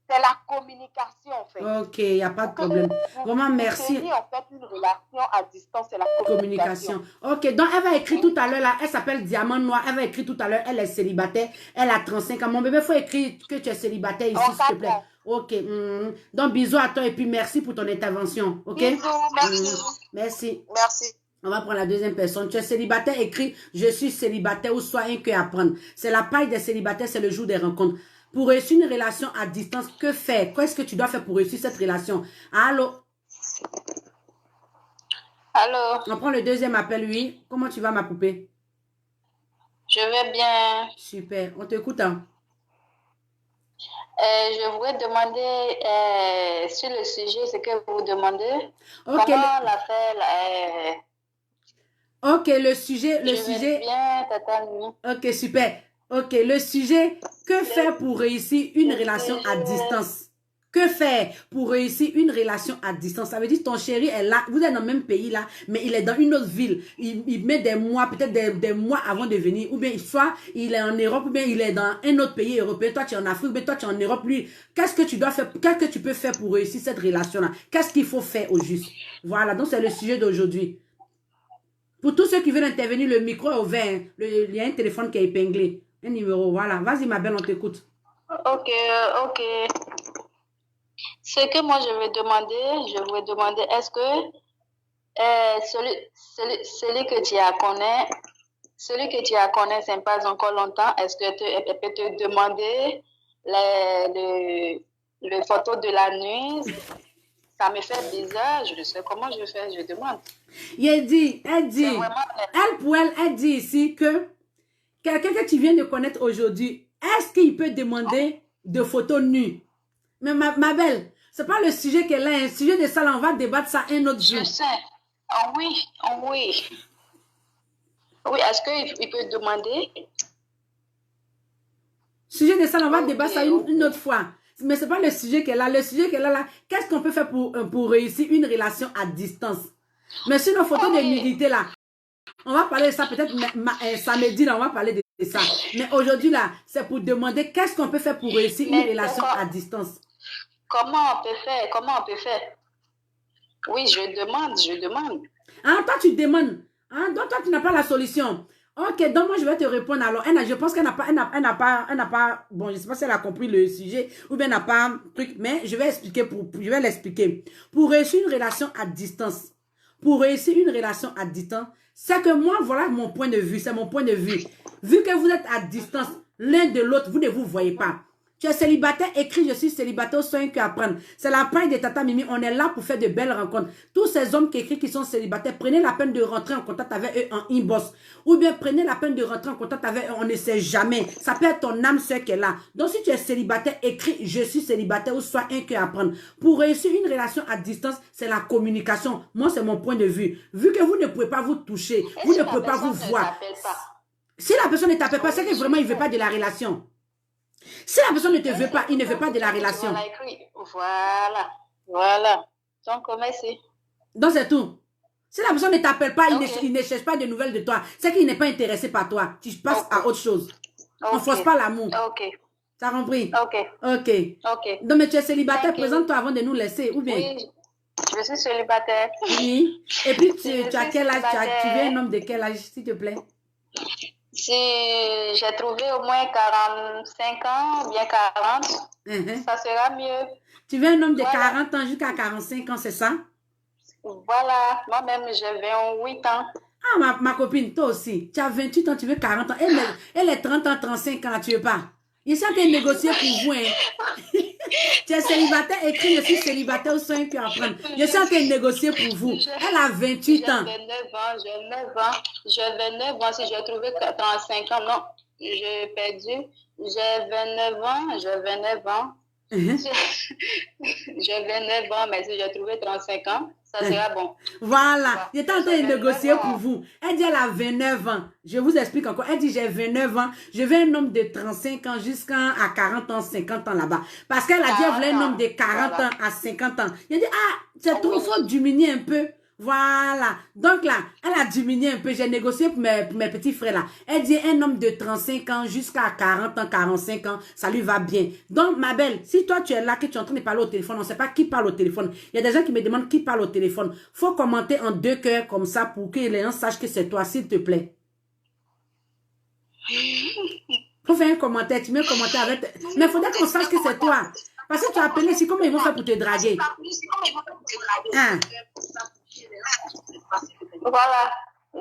C'est la communication, en fait. Ok, il n'y a pas de problème. Vraiment, merci. En fait, une relation à distance, c'est la communication. Ok, donc elle va écrire tout à l'heure, là, elle s'appelle Diamant Noir, elle va écrire tout à l'heure, elle est célibataire, elle a 35 ans. Mon bébé, il faut écrire que tu es célibataire ici, s'il te plaît. Ok, donc bisous à toi et puis merci pour ton intervention. Ok? Bisous, merci. Merci. Merci. On va prendre la deuxième personne. Tu es célibataire, écrit je suis célibataire ou soit un cœur à prendre. C'est la paille des célibataires, c'est le jour des rencontres. Pour réussir une relation à distance, que faire? Qu'est-ce que tu dois faire pour réussir cette relation? Allô? Allô? On prend le deuxième appel, oui. Comment tu vas, ma poupée? Je vais bien. Super. On t'écoute, hein? Je voudrais demander sur le sujet, ce que vous demandez. Okay. Comment la faire? Ok, le sujet. Vais bien, tata. Ok, super. Ok, le sujet, que faire pour réussir une relation à distance? Que faire pour réussir une relation à distance? Ça veut dire ton chéri est là, vous êtes dans le même pays là, mais il est dans une autre ville. Il met des mois, peut-être des mois avant de venir. Ou bien soit il est en Europe, ou bien il est dans un autre pays européen. Toi, tu es en Afrique, mais toi, tu es en Europe. Lui, qu'est-ce que tu dois faire? Qu'est-ce que tu peux faire pour réussir cette relation-là? Qu'est-ce qu'il faut faire au juste? Voilà, donc c'est le sujet d'aujourd'hui. Pour tous ceux qui veulent intervenir, le micro est ouvert. Hein. Il y a un téléphone qui est épinglé. Un numéro, voilà. Vas-y, ma belle, on t'écoute. Ok. Ce que moi, je vais demander, est-ce que celui que tu as connais, c'est pas encore longtemps, est-ce que elle peut te demander les photos de la nuit? Ça me fait bizarre, je ne sais comment je fais, je demande. Elle dit ici que quelqu'un que tu viens de connaître aujourd'hui, est-ce qu'il peut demander de photos nues? Mais ma belle, c'est pas le sujet qu'elle a, un sujet de ça, là, on va débattre ça un autre jour. Je sais. Oui. Oui, est-ce qu'il peut demander? Sujet de ça, là, on va débattre ça une autre fois. Mais c'est pas le sujet qu'elle a. Le sujet qu'elle a là, qu'est-ce qu'on peut faire pour réussir une relation à distance? Mais sur nos photos de nudité là, on va parler de ça peut-être samedi là, on va parler de ça. Mais aujourd'hui là, c'est pour demander qu'est-ce qu'on peut faire pour réussir une relation à distance. Comment on peut faire? Comment on peut faire? Oui, je demande. Ah, toi, tu demandes. Ah, donc, toi, tu n'as pas la solution. Ok, donc moi, je vais te répondre. Alors, je pense qu'elle n'a pas, bon, je ne sais pas si elle a compris le sujet ou bien elle n'a pas un truc, mais je vais l'expliquer. Pour réussir une relation à distance, c'est que moi, voilà mon point de vue, c'est mon point de vue. Vu que vous êtes à distance l'un de l'autre, vous ne vous voyez pas. Tu es célibataire, écris, je suis célibataire, soin que apprendre. C'est la paille de Tata Mimi, on est là pour faire de belles rencontres. Tous ces hommes qui écrivent qui sont célibataires, prenez la peine de rentrer en contact avec eux en inbox. Ou bien prenez la peine de rentrer en contact avec eux, on ne sait jamais. Ça peut être ton âme sœur qui est là. Donc si tu es célibataire, écris, je suis célibataire ou sois un que apprendre. Pour réussir une relation à distance, c'est la communication. Moi, c'est mon point de vue. Vu que vous ne pouvez pas vous toucher, vous ne pouvez pas vous voir. Si la personne ne t'appelle pas, c'est que vraiment, il ne veut pas de la relation. Si la personne ne te veut pas, il ne veut pas de la relation. Voilà. Donc, merci. Donc, c'est tout. Si la personne ne t'appelle pas, il ne cherche pas de nouvelles de toi. C'est qu'il n'est pas intéressé par toi. Tu passes à autre chose. On ne force pas l'amour. Ok. T'as compris? Ok. Donc, mais tu es célibataire, présente-toi avant de nous laisser. Ou bien? Oui, je suis célibataire. Oui. Et puis, tu as quel âge? Tu veux un homme de quel âge, s'il te plaît? Si j'ai trouvé au moins 45 ans, bien 40, ça sera mieux. Tu veux un homme de 40 ans jusqu'à 45 ans, c'est ça? Voilà, moi-même j'ai 28 ans. Ah, ma copine, toi aussi, tu as 28 ans, tu veux 40 ans. Elle est 30 ans, 35 ans, tu veux pas? Il s'est négocié pour vous, hein. Tu es célibataire, écrit, je suis célibataire au sein qui apprendre. Je suis en train de négocier pour vous. Elle a 28 ans. J'ai 29 ans. Si j'ai trouvé 35 ans, non, j'ai perdu. J'ai 29 ans. J'ai 29 ans, mais si j'ai trouvé 35 ans, ça sera bon. Voilà. J'étais en train de négocier pour vous. Elle dit elle a 29 ans. Je vous explique encore. Elle dit j'ai 29 ans. Je veux un homme de 35 ans jusqu'à 40 ans, 50 ans là-bas. Parce qu'elle a dit elle voulait un homme de 40 ans à 50 ans. Il a dit c'est tout, il faut diminuer un peu. Voilà. Donc là, elle a diminué un peu. J'ai négocié pour mes petits frères là. Elle dit un homme de 35 ans jusqu'à 40 ans, 45 ans, ça lui va bien. Donc ma belle, si toi tu es là, que tu es en train de parler au téléphone, on ne sait pas qui parle au téléphone. Il y a des gens qui me demandent qui parle au téléphone. Faut commenter en 2 cœurs comme ça pour que les gens sachent que c'est toi, s'il te plaît. Faut faire un commentaire, tu mets un commentaire avec... Mais il faudrait qu'on sache que c'est toi. Parce que tu as appelé, c'est comment ils vont faire pour te draguer. Hein? Voilà,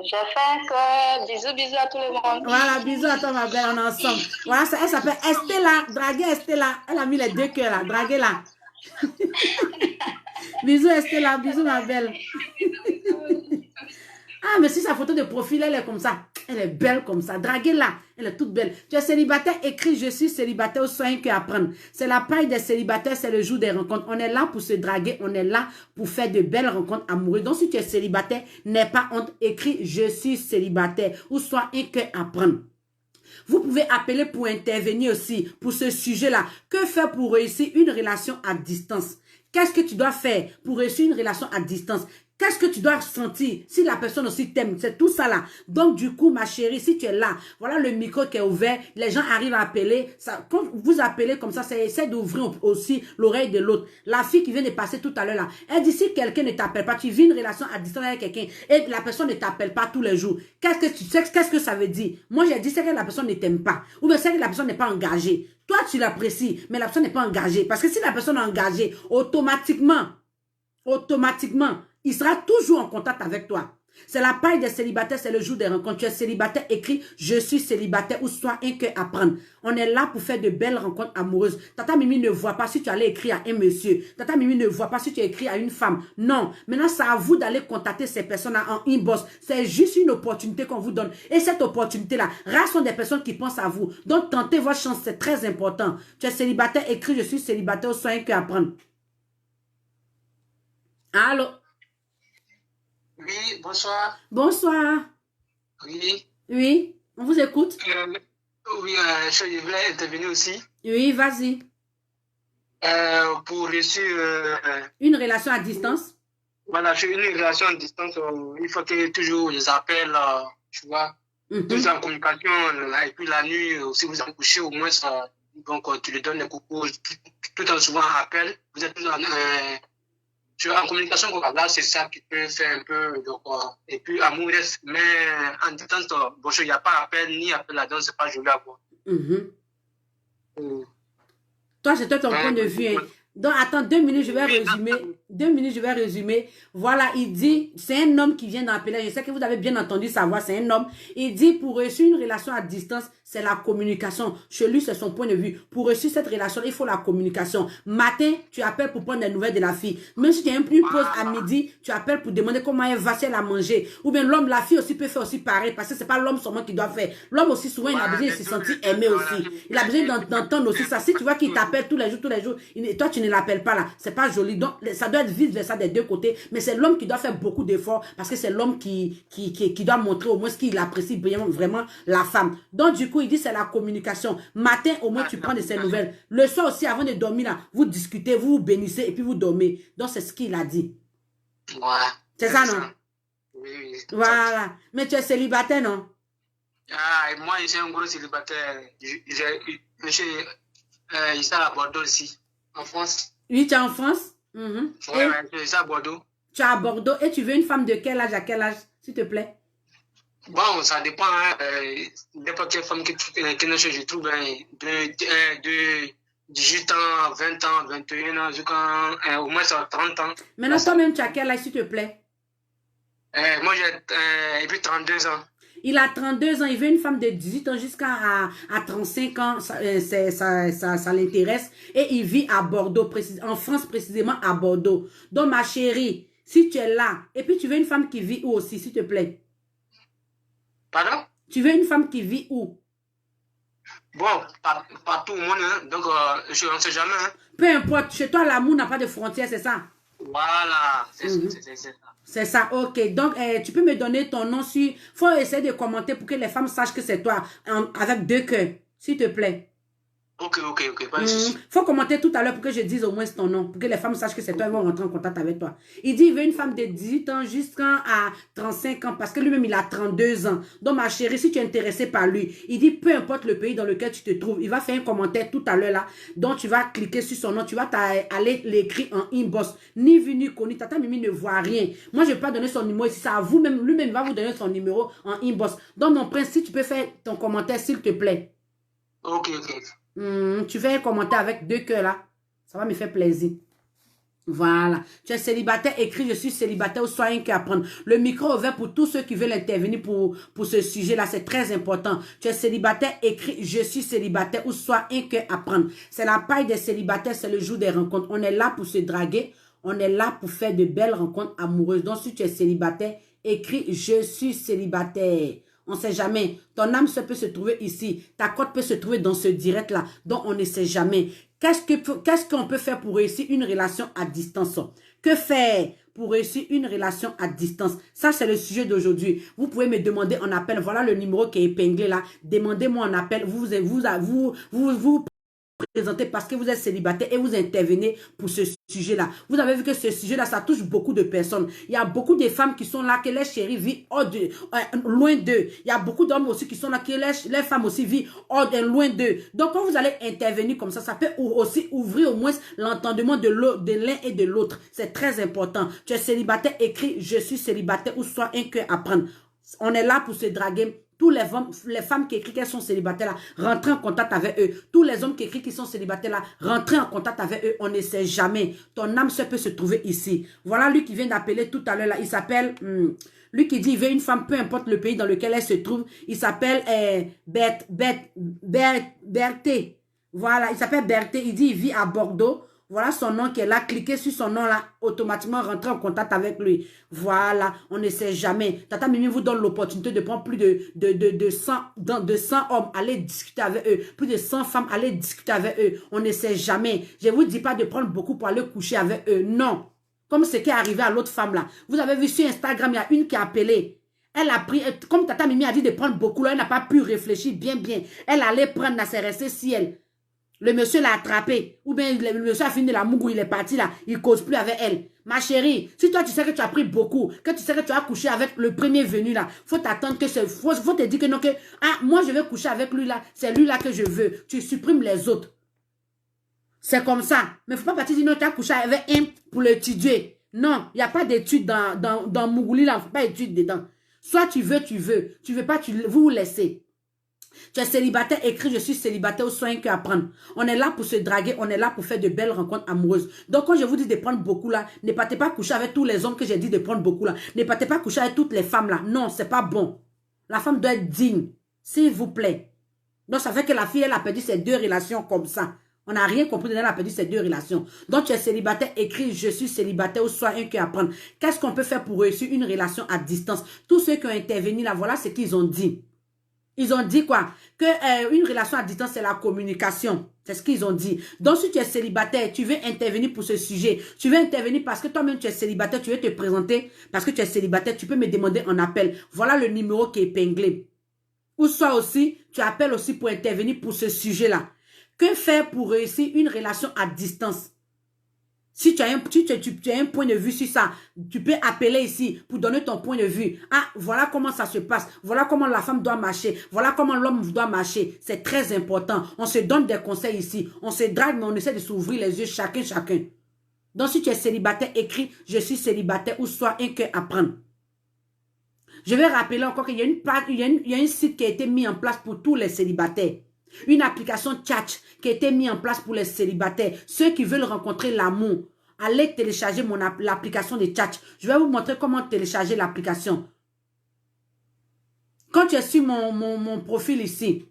j'ai fait que bisous à tout le monde. Voilà, bisous à toi ma belle, on est ensemble. Voilà, elle s'appelle Estella, draguer Estella. Elle a mis les 2 cœurs là, draguer là. Bisous Estella, bisous ma belle. Ah, mais si sa photo de profil, elle est comme ça. Elle est belle comme ça. Draguez là. Elle est toute belle. Tu es célibataire, écris je suis célibataire au soin que apprendre. C'est la paille des célibataires, c'est le jour des rencontres. On est là pour se draguer, on est là pour faire de belles rencontres amoureuses. Donc si tu es célibataire, n'aie pas honte, écris je suis célibataire ou soit un que apprendre. Vous pouvez appeler pour intervenir aussi pour ce sujet-là. Que faire pour réussir une relation à distance? Qu'est-ce que tu dois faire pour réussir une relation à distance? Qu'est-ce que tu dois sentir si la personne aussi t'aime? C'est tout ça là. Donc du coup, ma chérie, si tu es là, voilà le micro qui est ouvert, les gens arrivent à appeler. Ça, quand vous appelez comme ça, essaie d'ouvrir aussi l'oreille de l'autre. La fille qui vient de passer tout à l'heure là, elle dit si quelqu'un ne t'appelle pas, tu vis une relation à distance avec quelqu'un et la personne ne t'appelle pas tous les jours. Qu'est-ce que tu sais? Qu'est-ce que ça veut dire? Moi, j'ai dit c'est que la personne ne t'aime pas. Ou bien c'est que la personne n'est pas engagée. Toi, tu l'apprécies, mais la personne n'est pas engagée. Parce que si la personne est engagée, automatiquement, il sera toujours en contact avec toi. C'est la paille des célibataires, c'est le jour des rencontres. Tu es célibataire, écris je suis célibataire ou soit un que apprendre. On est là pour faire de belles rencontres amoureuses. Tata Mimi ne voit pas si tu allais écrire à un monsieur. Tata Mimi ne voit pas si tu as écrit à une femme. Non. Maintenant, c'est à vous d'aller contacter ces personnes-là en inbox. C'est juste une opportunité qu'on vous donne. Et cette opportunité-là, rares sont des personnes qui pensent à vous. Donc, tentez votre chance, c'est très important. Tu es célibataire, écris je suis célibataire ou soit un que apprendre. Allô? Oui, bonsoir. Bonsoir. Oui. Oui, on vous écoute. Oui, je voulais intervenir aussi. Oui, vas-y. Pour réussir... une relation à distance? Voilà, j'ai une relation à distance. Il faut que toujours les appels, tu vois, toujours en communication. Et puis la nuit, si vous en couchez, au moins, Donc, tu lui donnes des coucou tout en souvent appel. Vous êtes toujours en communication. Là, c'est ça qui peut faire un peu. Donc, et puis, amour reste. Mais en distance, bon, il n'y a pas appel ni appel là-dedans, c'est pas joli à voir. Toi, c'est toi ton point de vue. Hein. Donc, attends, 2 minutes, je vais résumer. 2 minutes, je vais résumer. Voilà, il dit, c'est un homme qui vient d'appeler. Je sais que vous avez bien entendu sa voix, c'est un homme. Il dit, pour réussir une relation à distance, c'est la communication. Chez lui, c'est son point de vue. Pour réussir cette relation, il faut la communication. Matin, tu appelles pour prendre des nouvelles de la fille. Même si tu as une pause à midi, tu appelles pour demander comment elle va, si elle a mangé. Ou bien l'homme, la fille aussi peut faire aussi pareil, parce que c'est pas l'homme seulement qui doit faire. L'homme aussi, souvent, il a besoin de se sentir aimé aussi. Il a besoin d'entendre aussi ça. Si tu vois qu'il t'appelle tous les jours, toi, tu ne l'appelles pas là. C'est pas joli. Donc, ça doit être vice-versa des deux côtés. Mais c'est l'homme qui doit faire beaucoup d'efforts, parce que c'est l'homme qui doit montrer au moins ce qu'il apprécie vraiment la femme. Donc, du coup, il dit c'est la communication. Matin, au moins, tu prends de ses nouvelles. Le soir aussi, avant de dormir, là, vous discutez, vous vous bénissez et puis vous dormez. Donc, c'est ce qu'il a dit. Voilà. C'est ça, non? Oui. Voilà. Mais tu es célibataire, non? Ah, et moi, je suis un gros célibataire. Je suis à Bordeaux aussi, en France. Oui, tu es en France? Oui, je suis à Bordeaux. Tu es à Bordeaux et tu veux une femme de quel âge à quel âge, s'il te plaît? Bon, ça dépend. N'importe quelle femme je trouve de 18 ans, 20 ans, 21 ans, jusqu'à au moins 30 ans. Maintenant, toi-même, tu as quel âge, s'il te plaît? Moi, j'ai 32 ans. Il a 32 ans, il veut une femme de 18 ans jusqu'à 35 ans, ça l'intéresse. Et il vit à Bordeaux, en France précisément à Bordeaux. Donc, ma chérie, si tu es là, et puis tu veux une femme qui vit où aussi, s'il te plaît? Pardon? Tu veux une femme qui vit où? Bon, partout au monde, hein. Donc on ne sait jamais. Hein. Peu importe, chez toi, l'amour n'a pas de frontières, c'est ça? Voilà, c'est ça. C'est ça, ok. Donc, tu peux me donner ton nom sur... Faut essayer de commenter pour que les femmes sachent que c'est toi, avec 2 cœurs, s'il te plaît. Ok, pas de souci. Faut commenter tout à l'heure pour que je dise au moins ton nom, pour que les femmes sachent que c'est toi, elles vont rentrer en contact avec toi. Il dit, il veut une femme de 18 ans jusqu'à 35 ans, parce que lui-même, il a 32 ans. Donc, ma chérie, si tu es intéressée par lui, il dit, peu importe le pays dans lequel tu te trouves, il va faire un commentaire tout à l'heure là, donc tu vas cliquer sur son nom, tu vas aller l'écrire en inbox, ni vu ni connu, Tata Mimi ne voit rien. Moi, je ne vais pas donner son numéro ici, c'est à vous-même, lui-même va vous donner son numéro en inbox. Donc, mon prince, si tu peux faire ton commentaire, s'il te plaît. Ok. Tu fais un commentaire avec 2 cœurs là. Ça va me faire plaisir. Voilà. Tu es célibataire, écris je suis célibataire ou soit un cœur à prendre. Le micro ouvert pour tous ceux qui veulent intervenir pour ce sujet-là. C'est très important. Tu es célibataire, écris je suis célibataire ou soit un cœur à prendre. C'est la paille des célibataires, c'est le jour des rencontres. On est là pour se draguer. On est là pour faire de belles rencontres amoureuses. Donc si tu es célibataire, écris je suis célibataire. On ne sait jamais. Ton âme peut se trouver ici. Ta cote peut se trouver dans ce direct-là. Donc, on ne sait jamais. Qu'est-ce qu'on peut faire pour réussir une relation à distance? Que faire pour réussir une relation à distance? Ça, c'est le sujet d'aujourd'hui. Vous pouvez me demander en appel. Voilà le numéro qui est épinglé là. Demandez-moi en appel. Vous présenter parce que vous êtes célibataire et vous intervenez pour ce sujet-là. Vous avez vu que ce sujet-là, ça touche beaucoup de personnes. Il y a beaucoup de femmes qui sont là, que les chéris vivent loin d'eux. Il y a beaucoup d'hommes aussi qui sont là, que les femmes aussi vivent loin d'eux. Donc, quand vous allez intervenir comme ça peut aussi ouvrir au moins l'entendement de l'un et de l'autre. C'est très important. Tu es célibataire, écris « Je suis célibataire » ou soit un cœur à prendre. On est là pour se draguer. Tous les femmes qui écrivent qu'elles sont célibataires là, rentrez en contact avec eux. Tous les hommes qui écrivent qu'ils sont célibataires là, rentrez en contact avec eux. On ne sait jamais. Ton âme peut se trouver ici. Voilà lui qui vient d'appeler tout à l'heure là. Il s'appelle... lui qui dit il veut une femme, peu importe le pays dans lequel elle se trouve. Il s'appelle Berthé. Voilà, il s'appelle Berthé. Il dit il vit à Bordeaux. Voilà son nom qui est là. Cliquez sur son nom là. Automatiquement rentrer en contact avec lui. Voilà. On ne sait jamais. Tata Mimi vous donne l'opportunité de prendre plus de 100 hommes. Allez discuter avec eux. Plus de 100 femmes. Allez discuter avec eux. On ne sait jamais. Je ne vous dis pas de prendre beaucoup pour aller coucher avec eux. Non. Comme ce qui est arrivé à l'autre femme là. Vous avez vu sur Instagram, il y a une qui a appelé. Elle a pris, comme Tata Mimi a dit de prendre beaucoup là, elle n'a pas pu réfléchir bien. Elle allait prendre, là, c'est resté si elle. Le monsieur l'a attrapé. Ou bien le monsieur a fini de la mougou, il est parti là. Il cause plus avec elle. Ma chérie, si toi tu sais que tu as pris beaucoup, que tu sais que tu as couché avec le premier venu là, faut t'attendre que c'est... Faut te dire que non, que... Ah, moi je vais coucher avec lui là. C'est lui là que je veux. Tu supprimes les autres. C'est comme ça. Mais il ne faut pas partir dire non, tu as couché avec un pour l'étudier. Non, il n'y a pas d'études dans Mougouli là. Il ne faut pas études dedans. Soit tu veux, tu veux. Tu ne veux pas, vous vous laissez. Tu es célibataire, écris je suis célibataire ou soin que apprendre. On est là pour se draguer, on est là pour faire de belles rencontres amoureuses. Donc quand je vous dis de prendre beaucoup là, ne partez pas coucher avec tous les hommes que j'ai dit de prendre beaucoup là. Ne partez pas coucher avec toutes les femmes là. Non, c'est pas bon. La femme doit être digne, s'il vous plaît. Donc ça fait que la fille, elle a perdu ses 2 relations comme ça. On n'a rien compris, elle a perdu ses 2 relations. Donc tu es célibataire, écris je suis célibataire ou soit un que apprendre. Qu'est-ce qu'on peut faire pour réussir une relation à distance? Tous ceux qui ont intervenu là, voilà ce qu'ils ont dit. Ils ont dit quoi? Que une relation à distance, c'est la communication. C'est ce qu'ils ont dit. Donc, si tu es célibataire, tu veux intervenir pour ce sujet. Tu veux intervenir parce que toi-même, tu es célibataire. Tu veux te présenter parce que tu es célibataire. Tu peux me demander en appel. Voilà le numéro qui est épinglé. Ou soit aussi, tu appelles aussi pour intervenir pour ce sujet-là. Que faire pour réussir une relation à distance? Si tu as un point de vue sur ça, tu peux appeler ici pour donner ton point de vue. Ah, voilà comment ça se passe. Voilà comment la femme doit marcher. Voilà comment l'homme doit marcher. C'est très important. On se donne des conseils ici. On se drague, mais on essaie de s'ouvrir les yeux chacun. Donc, si tu es célibataire, écris « Je suis célibataire » ou « Soit un cœur à prendre ». Je vais rappeler encore qu'il y a il y a un site qui a été mis en place pour tous les célibataires. Une application chat qui a été mise en place pour les célibataires. Ceux qui veulent rencontrer l'amour, allez télécharger l'application de chat. Je vais vous montrer comment télécharger l'application. Quand tu es sur mon profil ici,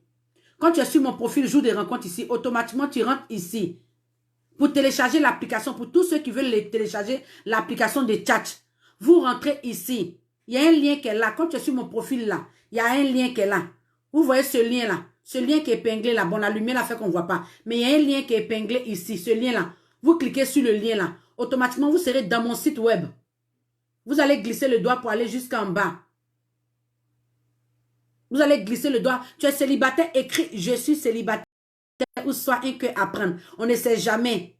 quand tu es sur mon profil jour des rencontres ici, automatiquement tu rentres ici. Pour télécharger l'application, pour tous ceux qui veulent télécharger l'application de chat, vous rentrez ici. Il y a un lien qui est là. Quand tu es sur mon profil là, il y a un lien qui est là. Vous voyez ce lien là. Ce lien qui est épinglé là, bon la lumière l'a fait qu'on ne voit pas. Mais il y a un lien qui est épinglé ici, ce lien là. Vous cliquez sur le lien là. Automatiquement, vous serez dans mon site web. Vous allez glisser le doigt pour aller jusqu'en bas. Vous allez glisser le doigt. Tu es célibataire, écris je suis célibataire ou soit un que apprendre. On ne sait jamais.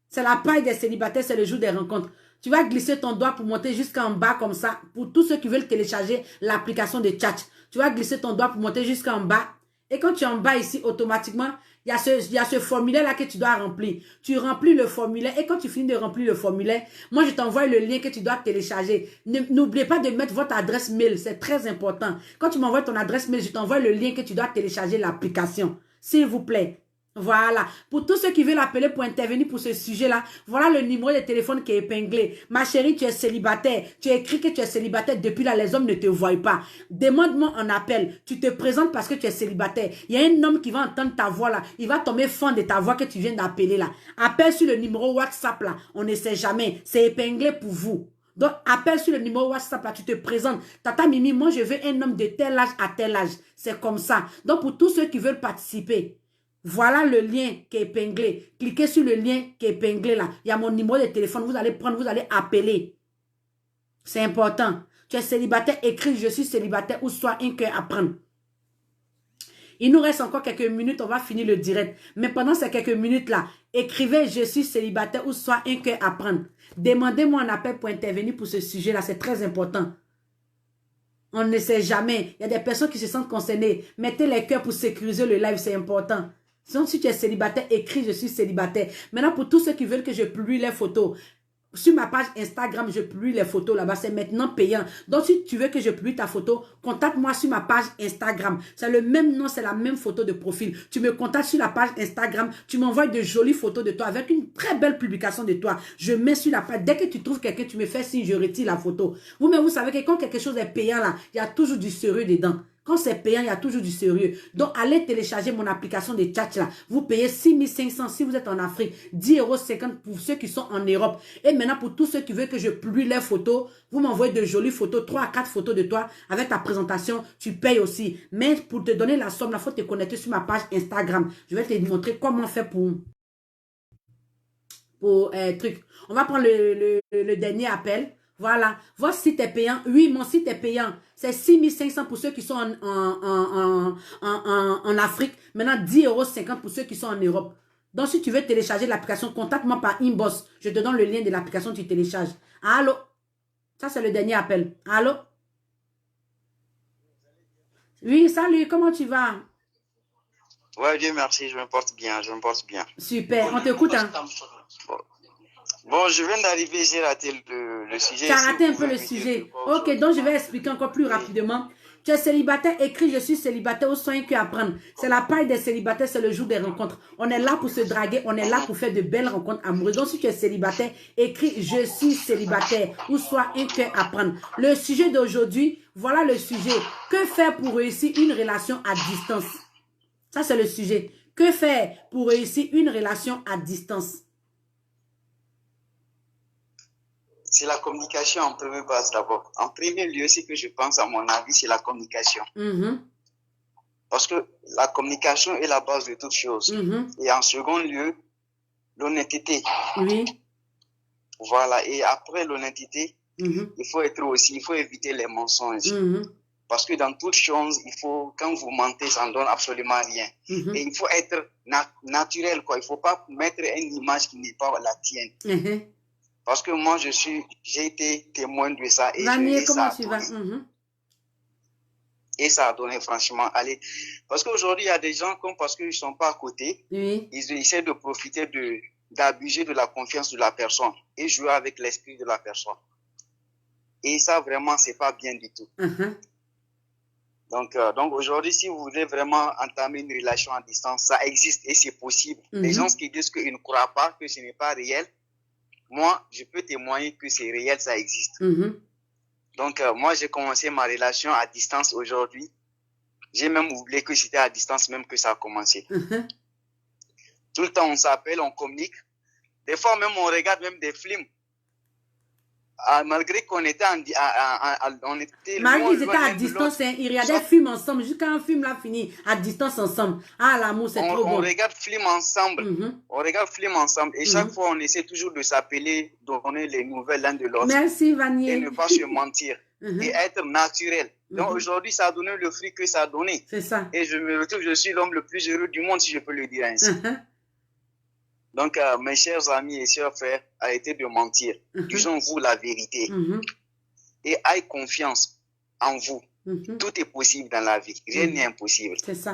C'est la paille des célibataires, c'est le jour des rencontres. Tu vas glisser ton doigt pour monter jusqu'en bas comme ça. Pour tous ceux qui veulent télécharger l'application de chat. Tu vas glisser ton doigt pour monter jusqu'en bas. Et quand tu es en bas ici, automatiquement, il y a ce formulaire-là que tu dois remplir. Tu remplis le formulaire et quand tu finis de remplir le formulaire, moi, je t'envoie le lien que tu dois télécharger. N'oubliez pas de mettre votre adresse mail, c'est très important. Quand tu m'envoies ton adresse mail, je t'envoie le lien que tu dois télécharger l'application. S'il vous plaît. Voilà. Pour tous ceux qui veulent appeler pour intervenir pour ce sujet-là, voilà le numéro de téléphone qui est épinglé. Ma chérie, tu es célibataire. Tu as écrit que tu es célibataire. Depuis là, les hommes ne te voient pas. Demande-moi en appel. Tu te présentes parce que tu es célibataire. Il y a un homme qui va entendre ta voix là. Il va tomber fan de ta voix que tu viens d'appeler là. Appelle sur le numéro WhatsApp là. On ne sait jamais. C'est épinglé pour vous. Donc, appelle sur le numéro WhatsApp, là, tu te présentes. Tata Mimi, moi, je veux un homme de tel âge à tel âge. C'est comme ça. Donc, pour tous ceux qui veulent participer, voilà le lien qui est épinglé. Cliquez sur le lien qui est épinglé là. Il y a mon numéro de téléphone. Vous allez prendre, vous allez appeler. C'est important. Tu es célibataire, écris je suis célibataire ou soit un cœur à prendre. Il nous reste encore quelques minutes, on va finir le direct. Mais pendant ces quelques minutes là, écrivez je suis célibataire ou soit un cœur à prendre. Demandez-moi un appel pour intervenir pour ce sujet là, c'est très important. On ne sait jamais. Il y a des personnes qui se sentent concernées. Mettez les cœurs pour sécuriser le live, c'est important. Sinon, si tu es célibataire, écris je suis célibataire. Maintenant, pour tous ceux qui veulent que je publie les photos, sur ma page Instagram, je publie les photos là-bas. C'est maintenant payant. Donc, si tu veux que je publie ta photo, contacte-moi sur ma page Instagram. C'est le même nom, c'est la même photo de profil. Tu me contactes sur la page Instagram. Tu m'envoies de jolies photos de toi avec une très belle publication de toi. Je mets sur la page. Dès que tu trouves quelqu'un, tu me fais signe, je retire la photo. Vous-même, vous savez que quand quelque chose est payant là, il y a toujours du sérieux dedans. Quand c'est payant, il y a toujours du sérieux. Donc, allez télécharger mon application de chat là. Vous payez 6 500 si vous êtes en Afrique. 10,50 € pour ceux qui sont en Europe. Et maintenant, pour tous ceux qui veulent que je publie les photos, vous m'envoyez de jolies photos, 3 à 4 photos de toi avec ta présentation. Tu payes aussi. Mais pour te donner la somme, il faut te connecter sur ma page Instagram. Je vais te montrer comment faire pour truc. On va prendre le dernier appel. Voilà. Votre site est payant. Oui, mon site est payant. C'est 6500 pour ceux qui sont en Afrique. Maintenant, 10,50 € pour ceux qui sont en Europe. Donc, si tu veux télécharger l'application, contacte-moi par inbox. Je te donne le lien de l'application, tu télécharges. Allô? Ça, c'est le dernier appel. Allô? Oui, salut, comment tu vas? Ouais, Dieu merci, je me porte bien, je me porte bien. Super, on t'écoute, hein? Bon, je viens d'arriver, j'ai raté le sujet. Tu as raté un peu le sujet. Ok, donc je vais expliquer encore plus rapidement. Tu es célibataire, écris je suis célibataire, aux soins que apprendre. C'est la paille des célibataires, c'est le jour des rencontres. On est là pour se draguer, on est là pour faire de belles rencontres amoureuses. Donc si tu es célibataire, écris je suis célibataire, ou soit un cœur à prendre. Le sujet d'aujourd'hui, voilà le sujet. Que faire pour réussir une relation à distance? Ça c'est le sujet. Que faire pour réussir une relation à distance? C'est la communication en première base d'abord. En premier lieu, ce que je pense, à mon avis, c'est la communication. Parce que la communication est la base de toute chose. Et en second lieu, l'honnêteté. Oui. Voilà. Et après l'honnêteté, il faut éviter les mensonges. Parce que dans toute chose, quand vous mentez, ça ne donne absolument rien. Et il faut être naturel, quoi. Il ne faut pas mettre une image qui n'est pas la tienne. Parce que moi, j'ai été témoin de ça. Et Vanier, comment tu vas? Et ça a donné, franchement, allez. Parce qu'aujourd'hui, il y a des gens, parce qu'ils ne sont pas à côté, ils essaient de profiter d'abuser de la confiance de la personne et jouer avec l'esprit de la personne. Et ça, vraiment, c'est pas bien du tout. Donc aujourd'hui, si vous voulez vraiment entamer une relation à distance, ça existe et c'est possible. Les gens qui disent qu'ils ne croient pas, que ce n'est pas réel, moi, je peux témoigner que c'est réel, ça existe. Donc, moi, j'ai commencé ma relation à distance aujourd'hui. J'ai même oublié que c'était à distance même que ça a commencé. Tout le temps, on s'appelle, on communique. Des fois, même, on regarde même des films. Malgré qu'on était malgré qu'ils étaient à distance, ils regardaient film ensemble. Jusqu'à un film là fini, à distance ensemble. Ah, l'amour, c'est trop bon. On regarde film ensemble. On regarde film ensemble. Et chaque fois, on essaie toujours de s'appeler, donner les nouvelles l'un de l'autre. Merci, Vanier. Et ne pas se mentir. Et être naturel. Donc aujourd'hui, ça a donné le fruit que ça a donné. C'est ça. Et je me retrouve, je suis l'homme le plus heureux du monde, si je peux le dire ainsi. Donc, mes chers amis et chers frères, arrêtez de mentir. Disons-vous la vérité. Et ayez confiance en vous. Tout est possible dans la vie. Rien n'est impossible. C'est ça.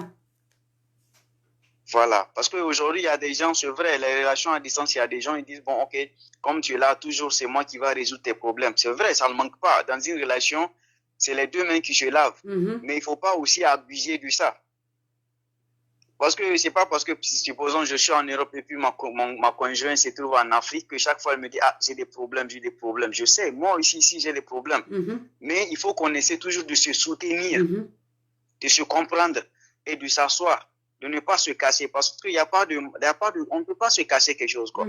Voilà. Parce qu'aujourd'hui, il y a des gens, c'est vrai, les relations à distance, il y a des gens qui disent, bon, ok, comme tu es là, toujours, c'est moi qui va résoudre tes problèmes. C'est vrai, ça ne manque pas. Dans une relation, c'est les deux mains qui se lavent. Mais il ne faut pas aussi abuser de ça. Parce que c'est pas parce que, supposons, je suis en Europe et puis ma conjointe se trouve en Afrique que chaque fois elle me dit, ah, j'ai des problèmes. Je sais, moi ici, j'ai des problèmes. Mais il faut qu'on essaie toujours de se soutenir, de se comprendre et de s'asseoir, de ne pas se casser parce qu'il n'y a pas de, on ne peut pas se casser quelque chose, quoi.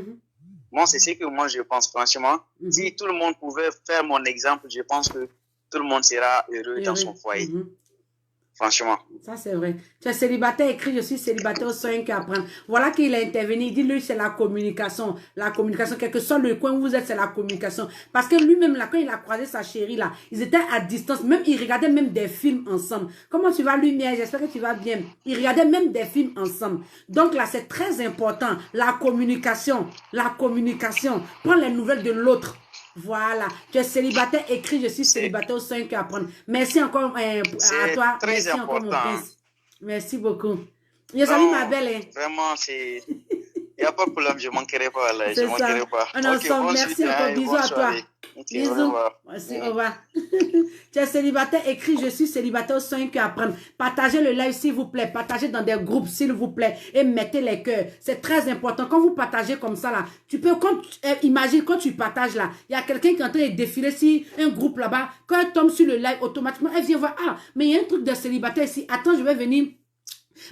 Moi, c'est ce que moi je pense, franchement. Si tout le monde pouvait faire mon exemple, je pense que tout le monde sera heureux dans son foyer. Franchement. Ça, c'est vrai. Tu es célibataire, écrit, je suis célibataire, soyez qu'à apprendre. Voilà qu'il a intervenu. Il dit, lui, c'est la communication. La communication, quel que soit le coin où vous êtes, c'est la communication. Parce que lui-même, là, quand il a croisé sa chérie, là, ils étaient à distance. Même, ils regardaient même des films ensemble. Comment tu vas, Lumière? J'espère que tu vas bien. Ils regardaient même des films ensemble. Donc là, c'est très important. La communication. La communication. Prends les nouvelles de l'autre. Voilà, tu es célibataire, écrit, je suis célibataire, au sein qu'à apprendre. Merci encore à toi. Merci important. Encore mon prince. Merci beaucoup. Je salue ma belle. Hein. Vraiment, c'est... Il n'y a pas de problème, je ne manquerai pas. Là. Je manquerai pas. On est ensemble. Merci encore. Bisous à toi. Okay, bisous. Merci, au revoir. Tu es célibataire, écrit, je suis célibataire, soin que apprendre. Partagez le live, s'il vous plaît. Partagez dans des groupes, s'il vous plaît. Et mettez les cœurs. C'est très important. Quand vous partagez comme ça, là, tu peux, imagine, quand tu partages là, il y a quelqu'un qui est en train de défiler si un groupe là-bas. Quand elle tombe sur le live, automatiquement, elle vient voir, ah, mais il y a un truc de célibataire ici. Attends, je vais venir.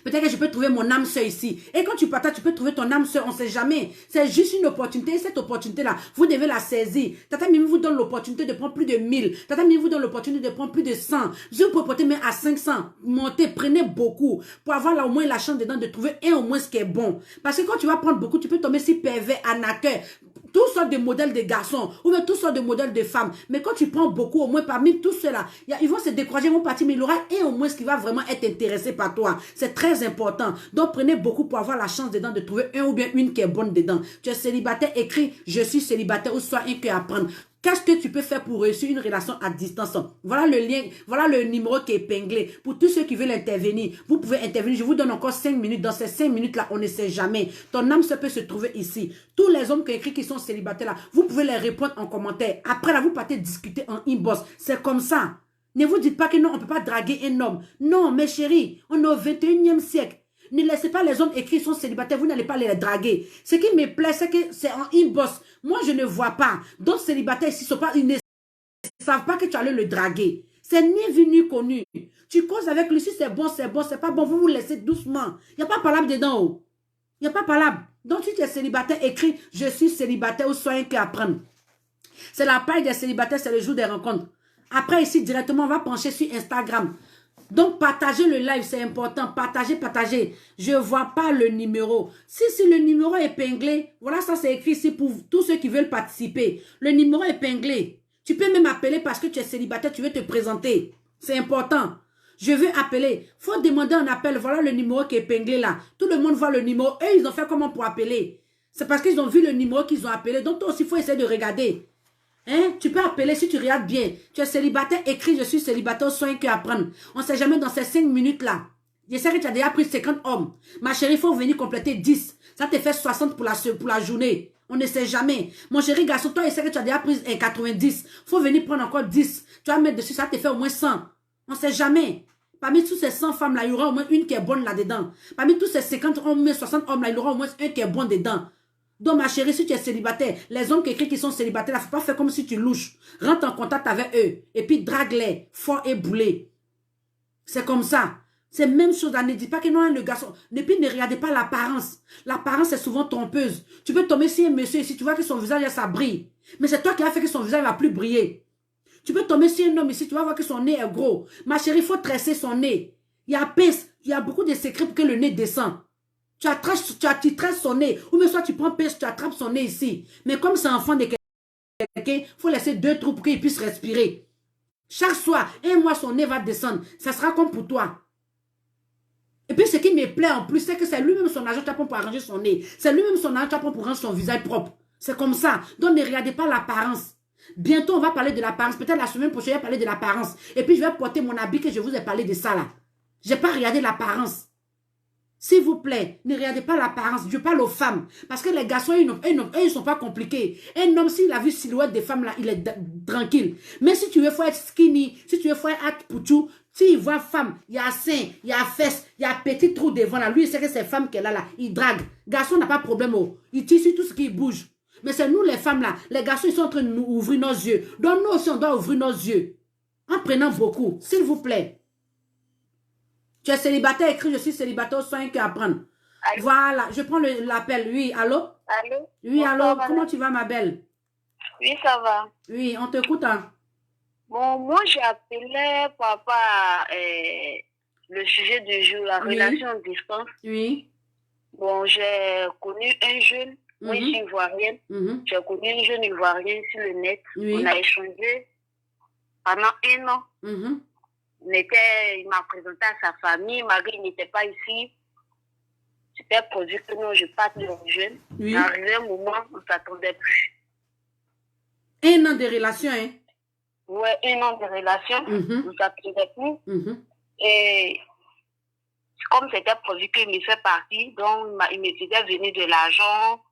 Peut-être que je peux trouver mon âme sœur ici. Et quand tu partages, tu peux trouver ton âme sœur. On ne sait jamais. C'est juste une opportunité. Et cette opportunité-là, vous devez la saisir. Tata Mimi vous donne l'opportunité de prendre plus de 1000. Tata Mimi vous donne l'opportunité de prendre plus de 100. Vous pouvez porter même à 500. Montez, prenez beaucoup. Pour avoir là au moins la chance dedans de trouver un au moins ce qui est bon. Parce que quand tu vas prendre beaucoup, tu peux tomber si pervers, arnaqueur. toutes sortes de modèles de garçons, ou bien toutes sortes de modèles de femmes. Mais quand tu prends beaucoup, au moins parmi tous ceux-là, ils vont se décourager, ils vont partir, mais il y aura un au moins qui va vraiment être intéressé par toi. C'est très important. Donc prenez beaucoup pour avoir la chance dedans de trouver un ou bien une qui est bonne dedans. Tu es célibataire, écris « Je suis célibataire » ou soit un qui apprendre. Qu'est-ce que tu peux faire pour réussir une relation à distance? Voilà le lien, voilà le numéro qui est épinglé. Pour tous ceux qui veulent intervenir, vous pouvez intervenir. Je vous donne encore 5 minutes. Dans ces 5 minutes-là, on ne sait jamais. Ton âme peut se trouver ici. Tous les hommes qui écrivent qui sont célibataires là, vous pouvez les répondre en commentaire. Après là, vous partez discuter en inbox. C'est comme ça. Ne vous dites pas que non, on ne peut pas draguer un homme. Non, mes chéris, on est au 21e siècle. Ne laissez pas les hommes écrits sont célibataires, vous n'allez pas les draguer. Ce qui me plaît, c'est que c'est en inbox. Moi, je ne vois pas. D'autres célibataires ici, ils ne savent pas que tu allais le draguer. C'est ni vu ni connu. Tu causes avec lui, si c'est bon, c'est pas bon, vous vous laissez doucement. Il n'y a pas parlable dedans. Oh. Il n'y a pas parlable. Donc, si tu es célibataire, écris « Je suis célibataire » ou « Sois un qui apprenne ». C'est la paille des célibataires, c'est le jour des rencontres. Après, ici, directement, on va pencher sur Instagram. Donc, partagez le live, c'est important. Partagez. Je ne vois pas le numéro. Si le numéro est épinglé, voilà, ça c'est écrit ici pour tous ceux qui veulent participer. Le numéro est épinglé. Tu peux même appeler parce que tu es célibataire, tu veux te présenter. C'est important. Je veux appeler. Il faut demander un appel. Voilà le numéro qui est épinglé là. Tout le monde voit le numéro. Eux, ils ont fait comment pour appeler? C'est parce qu'ils ont vu le numéro qu'ils ont appelé. Donc, toi aussi, il faut essayer de regarder. Hein? Tu peux appeler si tu regardes bien. Tu es célibataire, écris « Je suis célibataire, soin que apprendre ». On ne sait jamais dans ces 5 minutes-là. Je sais que tu as déjà pris 50 hommes. Ma chérie, il faut venir compléter 10. Ça te fait 60 pour la journée. On ne sait jamais. Mon chéri garçon, toi, je sais que tu as déjà pris 90. Il faut venir prendre encore 10. Tu vas mettre dessus, ça te fait au moins 100. On ne sait jamais. Parmi tous ces 100 femmes-là, il y aura au moins une qui est bonne là-dedans. Parmi tous ces 50 hommes, 60 hommes-là, il y aura au moins un qui est bon dedans. Donc, ma chérie, si tu es célibataire, les hommes qui écrivent qui sont célibataires, il ne faut pas faire comme si tu louches. Rentre en contact avec eux et puis drague-les, fort et boulé. C'est comme ça. C'est même chose. Ne dis pas que non, le garçon. Et puis, ne regardez pas l'apparence. L'apparence est souvent trompeuse. Tu peux tomber sur un monsieur ici, tu vois que son visage, ça brille. Mais c'est toi qui as fait que son visage ne va plus briller. Tu peux tomber sur un homme ici, tu vas voir que son nez est gros. Ma chérie, il faut tresser son nez. Il y a beaucoup de secrets pour que le nez descende. Tu tresses son nez. Ou même soit tu prends pêche, tu attrapes son nez ici. Mais comme c'est un enfant de quelqu'un, il faut laisser 2 trous pour qu'il puisse respirer. Chaque soir, un mois, son nez va descendre. Ça sera comme pour toi. Et puis ce qui me plaît en plus, c'est que c'est lui-même son argent pour arranger son nez. C'est lui-même son argent pour rendre son visage propre. C'est comme ça. Donc ne regardez pas l'apparence. Bientôt, on va parler de l'apparence. Peut-être la semaine prochaine, je vais parler de l'apparence. Et puis je vais porter mon habit que je vous ai parlé de ça là. Je n'ai pas regardé l'apparence. S'il vous plaît, ne regardez pas l'apparence. Je parle aux femmes. Parce que les garçons, eux, ils ne sont pas compliqués. Un homme, s'il a vu silhouette des femmes là, il est tranquille. Mais si tu veux faire être skinny, si tu veux faire être poutou, s'il voit femme, il y a sein, il y a fesse, il y a petit trou devant là. Lui, il sait que c'est femme qu'elle a là. Il drague. Garçon n'a pas de problème. Oh. Il tire sur tout ce qui bouge. Mais c'est nous les femmes là. Les garçons, ils sont en train de nous ouvrir nos yeux. Donc nous aussi, on doit ouvrir nos yeux. En prenant beaucoup. S'il vous plaît. Tu es célibataire, écris « Je suis célibataire, sois un qui apprendre ». Voilà, je prends l'appel. Oui, allô? Allô? Oui, Bonsoir, allô, madame. comment tu vas, ma belle? Oui, ça va. Oui, on t'écoute. Hein? Bon, moi, j'ai appelé par rapport à le sujet du jour, la relation à distance. Oui. Bon, j'ai connu un jeune, moi, je suis ivoirienne. J'ai connu un jeune ivoirien sur le net. Oui. On a échangé pendant 1 an. Il m'a présenté à sa famille, malgré qu'il n'était pas ici. C'était produit que non, je parte de jeune. Oui. Arrivé un moment, on ne s'attendait plus. 1 an de relation, hein? Ouais, 1 an de relation, on ne s'attendait plus. Et comme c'était prévu qu'il me fait partie, donc il me faisait venir de l'argent.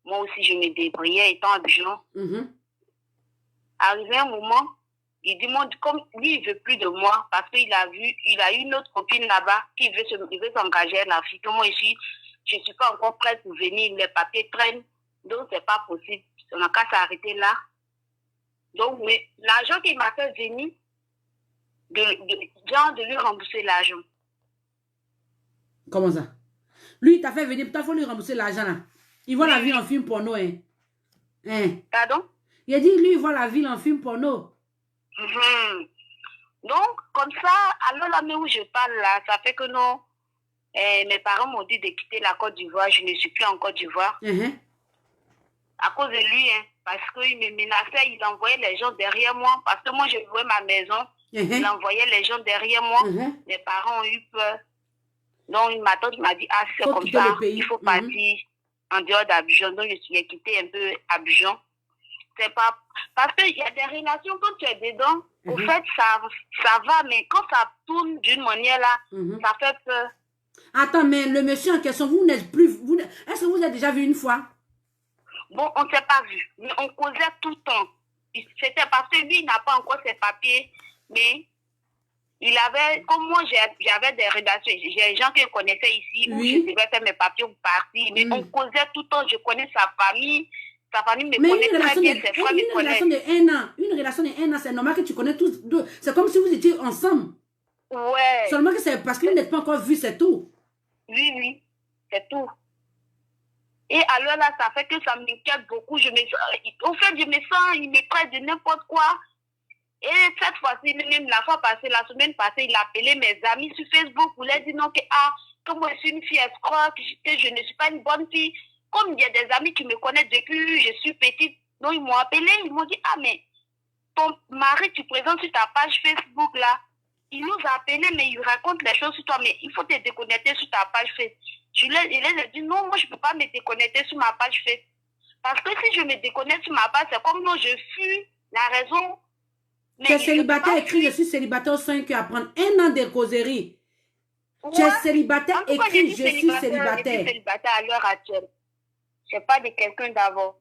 Moi aussi, je me débrouillais étant Abidjan. Arrivé un moment, il demande, comme lui, il ne veut plus de moi parce qu'il a eu une autre copine là-bas qui veut s'engager à la fille. Moi ici, je ne suis pas encore prête pour venir, les papiers traînent, donc ce n'est pas possible. On n'a qu'à s'arrêter là. Donc, mais l'argent qu'il m'a fait venir, de lui rembourser l'argent. Comment ça? Lui, il t'a fait venir, il faut lui rembourser l'argent là. Il voit la vie en film porno, hein? Pardon? Il a dit, lui, il voit la ville en film porno. Donc, comme ça, alors là, mais où je parle là, ça fait que non, mes parents m'ont dit de quitter la Côte d'Ivoire, je ne suis plus en Côte d'Ivoire. à cause de lui, hein, parce qu'il me menaçait, il envoyait les gens derrière moi, parce que moi, je louais ma maison, il envoyait les gens derrière moi, mes parents ont eu peur. Donc, ma tante m'a dit, ah, c'est comme ça, il faut partir en dehors d'Abidjan. Donc, je suis quitté un peu Abidjan. C'est pas... Parce qu'il y a des relations, quand tu es dedans, au fait, ça va, mais quand ça tourne d'une manière là, ça fait peur. Attends, mais le monsieur en question, vous n'êtes plus... Est-ce que vous avez déjà vu une fois? Bon, on ne s'est pas vu, mais on causait tout le temps. C'était parce que lui, il n'a pas encore ses papiers, mais il avait, comme moi, j'avais des relations, j'ai des gens que je connaissais ici, où je devais faire mes papiers ou partir, mais on causait tout le temps, je connais sa famille me connaît très bien, ses frères me connaissent. Une relation de 1 an, c'est normal que tu connais tous deux. C'est comme si vous étiez ensemble. Ouais. Seulement que c'est parce que vous n'êtes pas encore vus, c'est tout. Oui, c'est tout. Et alors là, ça fait que ça m'inquiète beaucoup. Au fait, je me sens, il me traite de n'importe quoi. Et cette fois-ci, même la fois passée, la semaine passée, il a appelé mes amis sur Facebook pour leur dire non, que moi je suis une fille escroc, que je ne suis pas une bonne fille. Comme il y a des amis qui me connaissent depuis je suis petite, donc ils m'ont appelé, ils m'ont dit, ah mais ton mari, tu présentes sur ta page Facebook là. Il nous a appelé, mais il raconte les choses sur toi, mais il faut te déconnecter sur ta page Facebook. Il les a dit, non, moi je ne peux pas me déconnecter sur ma page Facebook. Parce que si je me déconnecte sur ma page, c'est comme non, je fuis la raison. Tu es célibataire, écrit, je suis célibataire au 5 à prendre 1 an de causerie. Ouais. Tu es célibataire, écrit, je suis célibataire. Je suis célibataire à l'heure actuelle. Je ne sais pas de quelqu'un d'avant.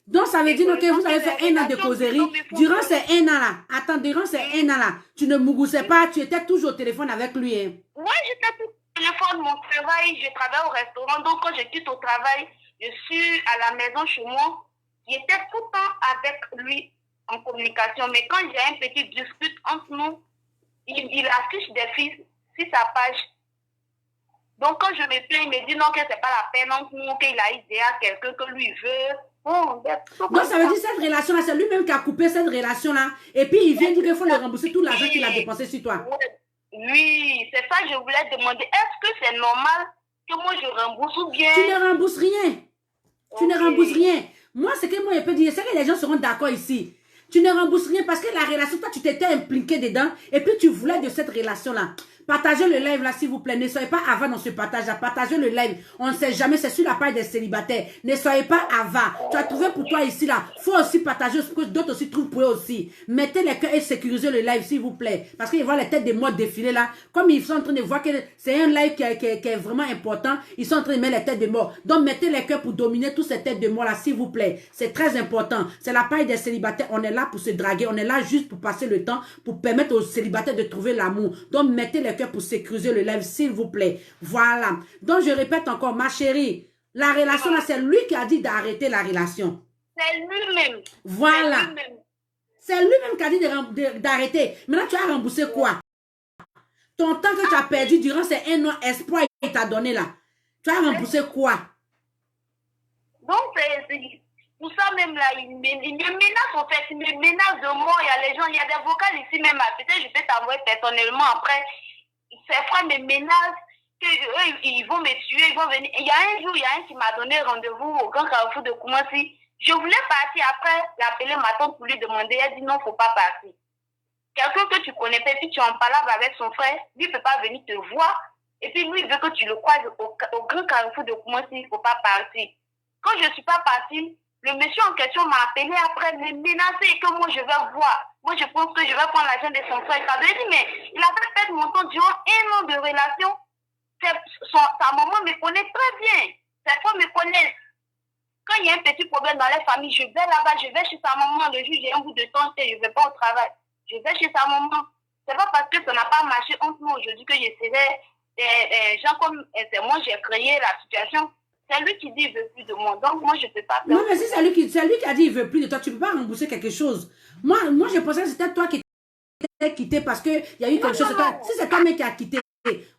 Donc, ça veut dire que vous avez fait 1 an de causerie. Durant ces 1 an-là, attends, durant ces 1 an-là, tu ne mougoussais pas, tu étais toujours au téléphone avec lui. Hein. Oui, j'étais toujours au téléphone, mon travail, je travaille au restaurant. Donc, quand je quitte au travail, je suis à la maison chez moi. J'étais tout le temps avec lui en communication. Mais quand j'ai un petit dispute entre nous, il affiche des filles sur sa page. Donc, quand je me plains, il me dit non, que ce n'est pas la peine entre nous, qu'il a idée à quelqu'un que lui veut. Donc, ça veut dire cette relation-là, c'est lui-même qui a coupé cette relation-là. Et puis, il vient dire qu'il faut lui rembourser tout l'argent qu'il a dépensé sur toi. Oui, c'est ça que je voulais demander. Est-ce que c'est normal que moi je rembourse ou bien... Tu ne rembourses rien. Tu ne rembourses rien. Moi, ce que moi, je peux dire, c'est que les gens seront d'accord ici. Tu ne rembourses rien parce que la relation, toi, tu t'étais impliqué dedans et puis tu voulais de cette relation-là. Partagez le live là, s'il vous plaît. Ne soyez pas avare dans ce partage-là. Partagez le live. On ne sait jamais, c'est sur la page des célibataires. Ne soyez pas avare. Tu as trouvé pour toi ici là. Il faut aussi partager ce que d'autres aussi trouvent pour eux aussi. Mettez les cœurs et sécurisez le live, s'il vous plaît. Parce qu'ils voient les têtes des mots défiler là. Comme ils sont en train de voir que c'est un live qui est vraiment important, ils sont en train de mettre les têtes de morts. Donc mettez les cœurs pour dominer toutes ces têtes de morts là, s'il vous plaît. C'est très important. C'est la page des célibataires. On est là pour se draguer. On est là juste pour passer le temps, pour permettre aux célibataires de trouver l'amour. Donc mettez les cœurs pour sécuriser le live, s'il vous plaît. Voilà. Donc, je répète encore, ma chérie, la relation là, c'est lui qui a dit d'arrêter la relation. C'est lui-même. Voilà. C'est lui-même qui a dit d'arrêter. Maintenant, tu as remboursé quoi? Ton temps que tu as perdu durant ces 1 an, espoir, il t'a donné là. Tu as remboursé quoi? Donc, c'est pour ça même là, il me menace en fait, il me menace de mort. Il y a les gens, il y a des vocales ici même. Peut-être je peux t'envoyer personnellement après. Ses frères me menacent qu'ils vont me tuer, ils vont venir. Il y a un jour, il y a un qui m'a donné rendez-vous au Grand Carrefour de Koumassi. Je voulais partir après, l'appeler ma tante pour lui demander. Elle dit non, il ne faut pas partir. Quelqu'un que tu connais pas, puis tu en parles avec son frère, lui ne peut pas venir te voir. Et puis lui, il veut que tu le croises au Grand Carrefour de Koumassi, il ne faut pas partir. Quand je ne suis pas partie, le monsieur en question m'a appelé après, me menacer et que moi je vais voir. Moi je pense que je vais prendre l'argent de son frère. Ça veut dire, mais il a fait perdre mon temps durant 1 an de relation. Sa maman me connaît très bien. Ses frères me connaissent. Quand il y a un petit problème dans les familles, je vais là-bas, je vais chez sa maman. Le jour j'ai un bout de temps, je ne vais pas au travail. Je vais chez sa maman. C'est pas parce que ça n'a pas marché entre nous aujourd'hui que je serai des gens comme c'est moi, j'ai créé la situation. C'est lui qui dit qu'il ne veut plus de moi. Donc, moi, je ne peux pas faire. Non, mais si c'est lui qui a dit qu'il ne veut plus de toi, tu ne peux pas rembourser quelque chose. Moi je pensais que c'était toi qui t'es quitté parce qu'il y a eu quelque chose. Si c'est toi-même qui a quitté,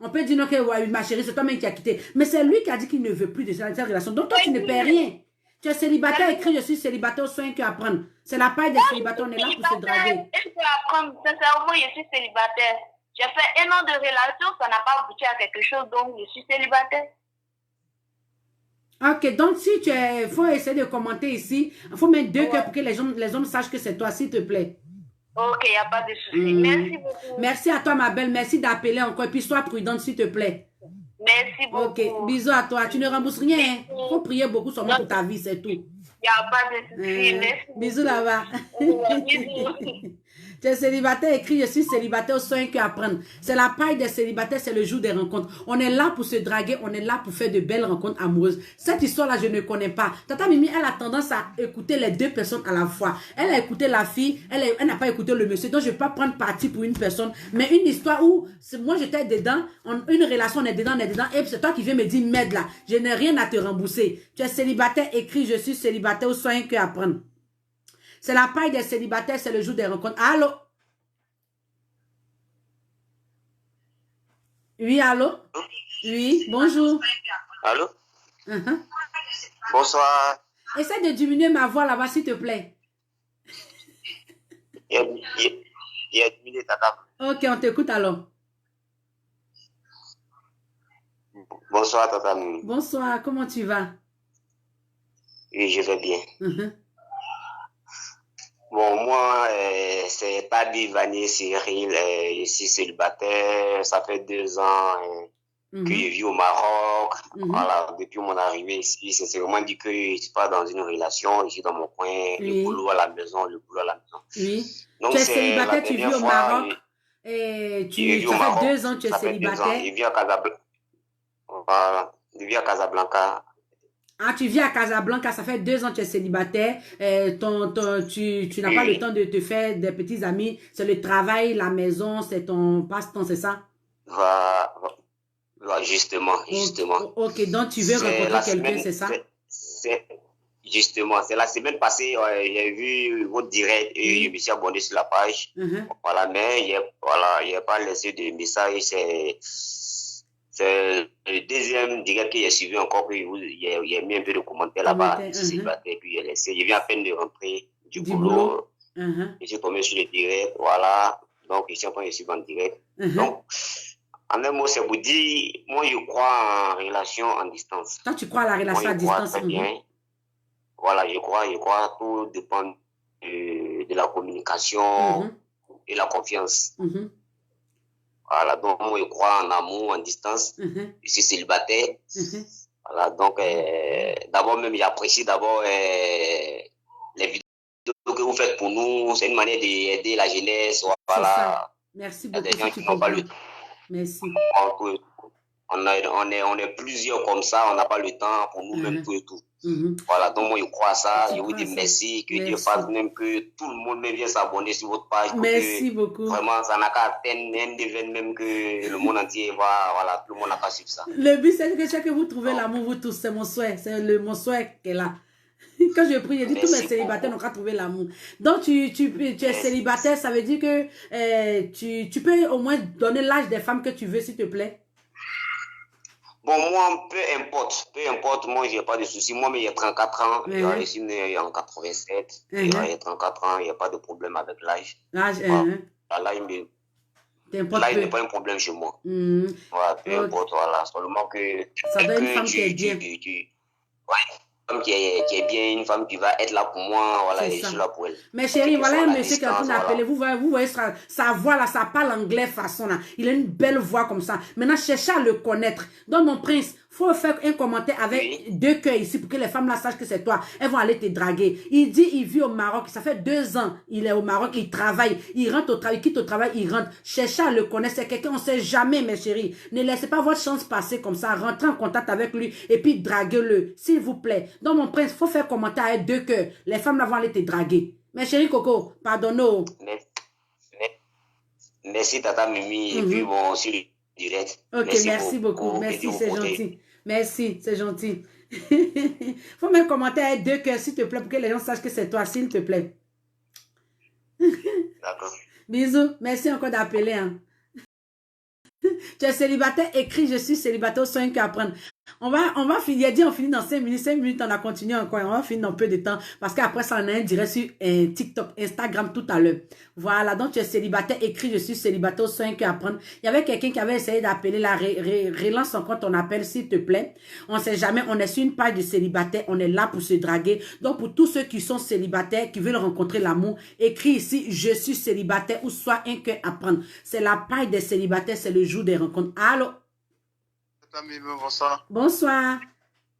on peut dire non, que ouais, ma chérie, c'est toi-même qui a quitté. Mais c'est lui qui a dit qu'il ne veut plus de cette relation. Donc, toi, tu ne paies rien. Tu es célibataire, écrit je suis célibataire, aux soins à apprendre. C'est la paille des célibataires, on est là pour se draguer. Je peux apprendre, sincèrement, je suis célibataire. J'ai fait 1 an de relation, ça n'a pas abouti à quelque chose, donc je suis célibataire. Ok, donc si tu es... Il faut essayer de commenter ici. Il faut mettre 2 cœurs pour que les hommes sachent que c'est toi, s'il te plaît. Ok, il n'y a pas de souci. Merci beaucoup. Merci à toi, ma belle. Merci d'appeler encore. Et puis, sois prudente, s'il te plaît. Merci beaucoup. Ok, bisous à toi. Tu ne rembourses rien. Il faut prier beaucoup seulement pour ta vie, c'est tout. Il n'y a pas de souci. Merci. Bisous là-bas. Bisous. Tu es célibataire, écrit, je suis célibataire au soin que apprendre. C'est la paille des célibataires, c'est le jour des rencontres. On est là pour se draguer, on est là pour faire de belles rencontres amoureuses. Cette histoire-là, je ne connais pas. Tata Mimi, elle a tendance à écouter les 2 personnes à la fois. Elle a écouté la fille, elle n'a pas écouté le monsieur. Donc, je ne vais pas prendre parti pour une personne. Mais une histoire où, moi, j'étais dedans, une relation, on est dedans, et c'est toi qui viens me dire, merde là, je n'ai rien à te rembourser. Tu es célibataire, écrit, je suis célibataire au soin que apprendre. C'est la paille des célibataires, c'est le jour des rencontres. Allô? Oui, allô? Oui, bonjour. Allô? Bonsoir. Essaie de diminuer ma voix là-bas, s'il te plaît. Il y a diminué ta table. Ok, on t'écoute alors. Bonsoir, tata. Bonsoir, comment tu vas? Oui, je vais bien. Bon, moi, c'est Tadi Vanier Cyril, je suis célibataire, ça fait 2 ans que je vis au Maroc. Voilà, depuis mon arrivée ici, c'est vraiment dit que je suis pas dans une relation, je suis dans mon coin, le boulot à la maison, le boulot à la maison. Oui. Donc, tu es célibataire, tu vis au Maroc, et ça fait 2 ans que tu es célibataire. Je vis à Casablanca. Voilà, je vis à Casablanca. Ah, tu vis à Casablanca, ça fait 2 ans que tu es célibataire, tu n'as pas le temps de te faire des petits amis, c'est le travail, la maison, c'est ton passe-temps, c'est ça? Voilà, justement. Ok, donc tu veux rencontrer quelqu'un, c'est ça? Justement, c'est la semaine passée, j'ai vu votre direct et je me suis abonné sur la page. Voilà, mais il n'y a pas laissé de message, c'est le deuxième direct que j'ai suivi encore, il y a mis un peu de commentaires là-bas, et puis je viens à peine de rentrer du boulot. Je suis tombé sur le direct, voilà, donc je suis en train de suivre en direct. Donc, en un mot, c'est vous dire, moi je crois en relation en distance. Toi, tu crois à la relation à distance? Très bien. Voilà, je crois, tout dépend de la communication et la confiance. Voilà, donc moi je crois en amour, en distance. Je suis célibataire. Voilà, donc d'abord même j'apprécie d'abord les vidéos que vous faites pour nous. C'est une manière d'aider la jeunesse. Voilà. Merci beaucoup. Il y a des gens qui n'ont pas le temps. Merci. On est plusieurs comme ça, on n'a pas le temps pour nous-mêmes tout et tout. Voilà, donc moi je crois à ça. Je vous dis merci, que Dieu fasse même que tout le monde vienne s'abonner sur votre page. Merci beaucoup. Vraiment, ça n'a qu'à atteindre un événement même que le monde entier va, voilà, tout le monde n'a qu'à suivre ça. Le but c'est que vous trouvez l'amour, vous tous, c'est mon souhait, c'est mon souhait qui est là. Quand je prie, je dis tous mes célibataires n'ont qu'à trouver l'amour. Donc tu es célibataire, ça veut dire que tu peux au moins donner l'âge des femmes que tu veux, s'il te plaît. Bon, moi, peu importe, moi, j'ai pas de soucis. Moi, mais il y a 34 ans, je suis né en 87, il y a 34 ans, il n'y a pas de problème avec l'âge. L'âge n'est pas un problème chez moi. Voilà, peu importe, voilà, seulement que... Ça doit être une femme qui est bien. Une femme qui est bien, une femme qui va être là pour moi, voilà, et je suis là pour elle. Mais chérie, voilà un monsieur qui est en train d'appeler, vous voyez sa voix là, ça parle anglais façon là, il a une belle voix comme ça. Maintenant, cherchez à le connaître. Donc mon prince, faut faire un commentaire avec 2 cœurs ici pour que les femmes là sachent que c'est toi. Elles vont aller te draguer. Il dit, il vit au Maroc, ça fait 2 ans, il est au Maroc, il travaille, il rentre au travail, il quitte au travail, il rentre. Cherchez à le connaître, c'est quelqu'un, on ne sait jamais, mes chéris. Ne laissez pas votre chance passer comme ça, rentrez en contact avec lui et puis draguez-le, s'il vous plaît. Donc mon prince, faut faire commentaire avec 2 cœurs. Les femmes là vont aller te draguer. Mes chéris Coco, pardonne-nous. Merci Tata Mimi, et puis bon, sur le direct. Ok, merci beaucoup. Merci, c'est gentil. Merci, c'est gentil. Faut même commenter avec 2 cœurs, s'il te plaît, pour que les gens sachent que c'est toi, s'il te plaît. D'accord. Bisous. Merci encore d'appeler. Hein. Tu es célibataire, écris, je suis célibataire au soin qu'à apprendre. On va finir, on finit dans 5 minutes. 5 minutes, on a continué encore. On va finir dans peu de temps. Parce qu'après ça, on a un direct sur TikTok, Instagram tout à l'heure. Voilà, donc tu es célibataire. Écris, je suis célibataire au sein à prendre. Il y avait quelqu'un qui avait essayé d'appeler la relance encore ton appel, s'il te plaît. On ne sait jamais, on est sur une page de célibataire. On est là pour se draguer. Donc, pour tous ceux qui sont célibataires, qui veulent rencontrer l'amour, écris ici, je suis célibataire ou soit un cœur à prendre. C'est la page des célibataires, c'est le jour des rencontres. Allô? Bonsoir. Bonsoir.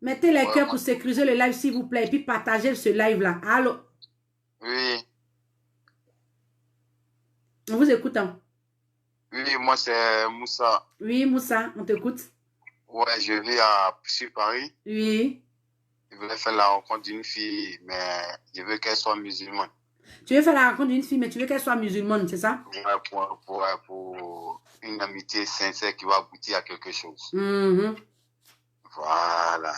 Mettez les cœurs pour sécuriser le live, s'il vous plaît, et puis partagez ce live-là. Allô? Oui. On vous écoute. Hein? Oui, moi, c'est Moussa. Oui, Moussa, on t'écoute. Ouais, je vis sur Paris. Oui. Je voulais faire la rencontre d'une fille, mais je veux qu'elle soit musulmane. Tu veux faire la rencontre d'une fille, mais tu veux qu'elle soit musulmane, c'est ça? Ouais, pour une amitié sincère qui va aboutir à quelque chose. Voilà.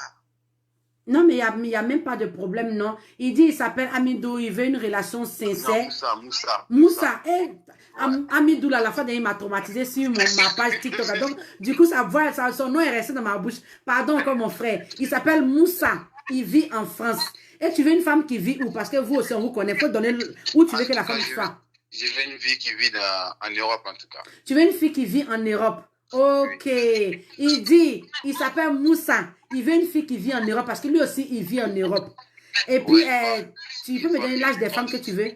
Non, mais il n'y a même pas de problème, non. Il dit, il s'appelle Amidou, il veut une relation sincère. Non, Moussa. Eh, Amidou, là, la fois dernière, il m'a traumatisé sur ma page TikTok. Donc, du coup, son nom est resté dans ma bouche. Pardon, comme mon frère. Il s'appelle Moussa. Il vit en France. Et tu veux une femme qui vit où? Parce que vous aussi, on vous connaît. Il faut donner où tu veux que la femme soit. Je veux une fille qui vit en Europe, en tout cas. Tu veux une fille qui vit en Europe? Ok. Il dit, il s'appelle Moussa. Il veut une fille qui vit en Europe parce que lui aussi, il vit en Europe. Et puis, tu peux me donner l'âge des femmes que tu veux?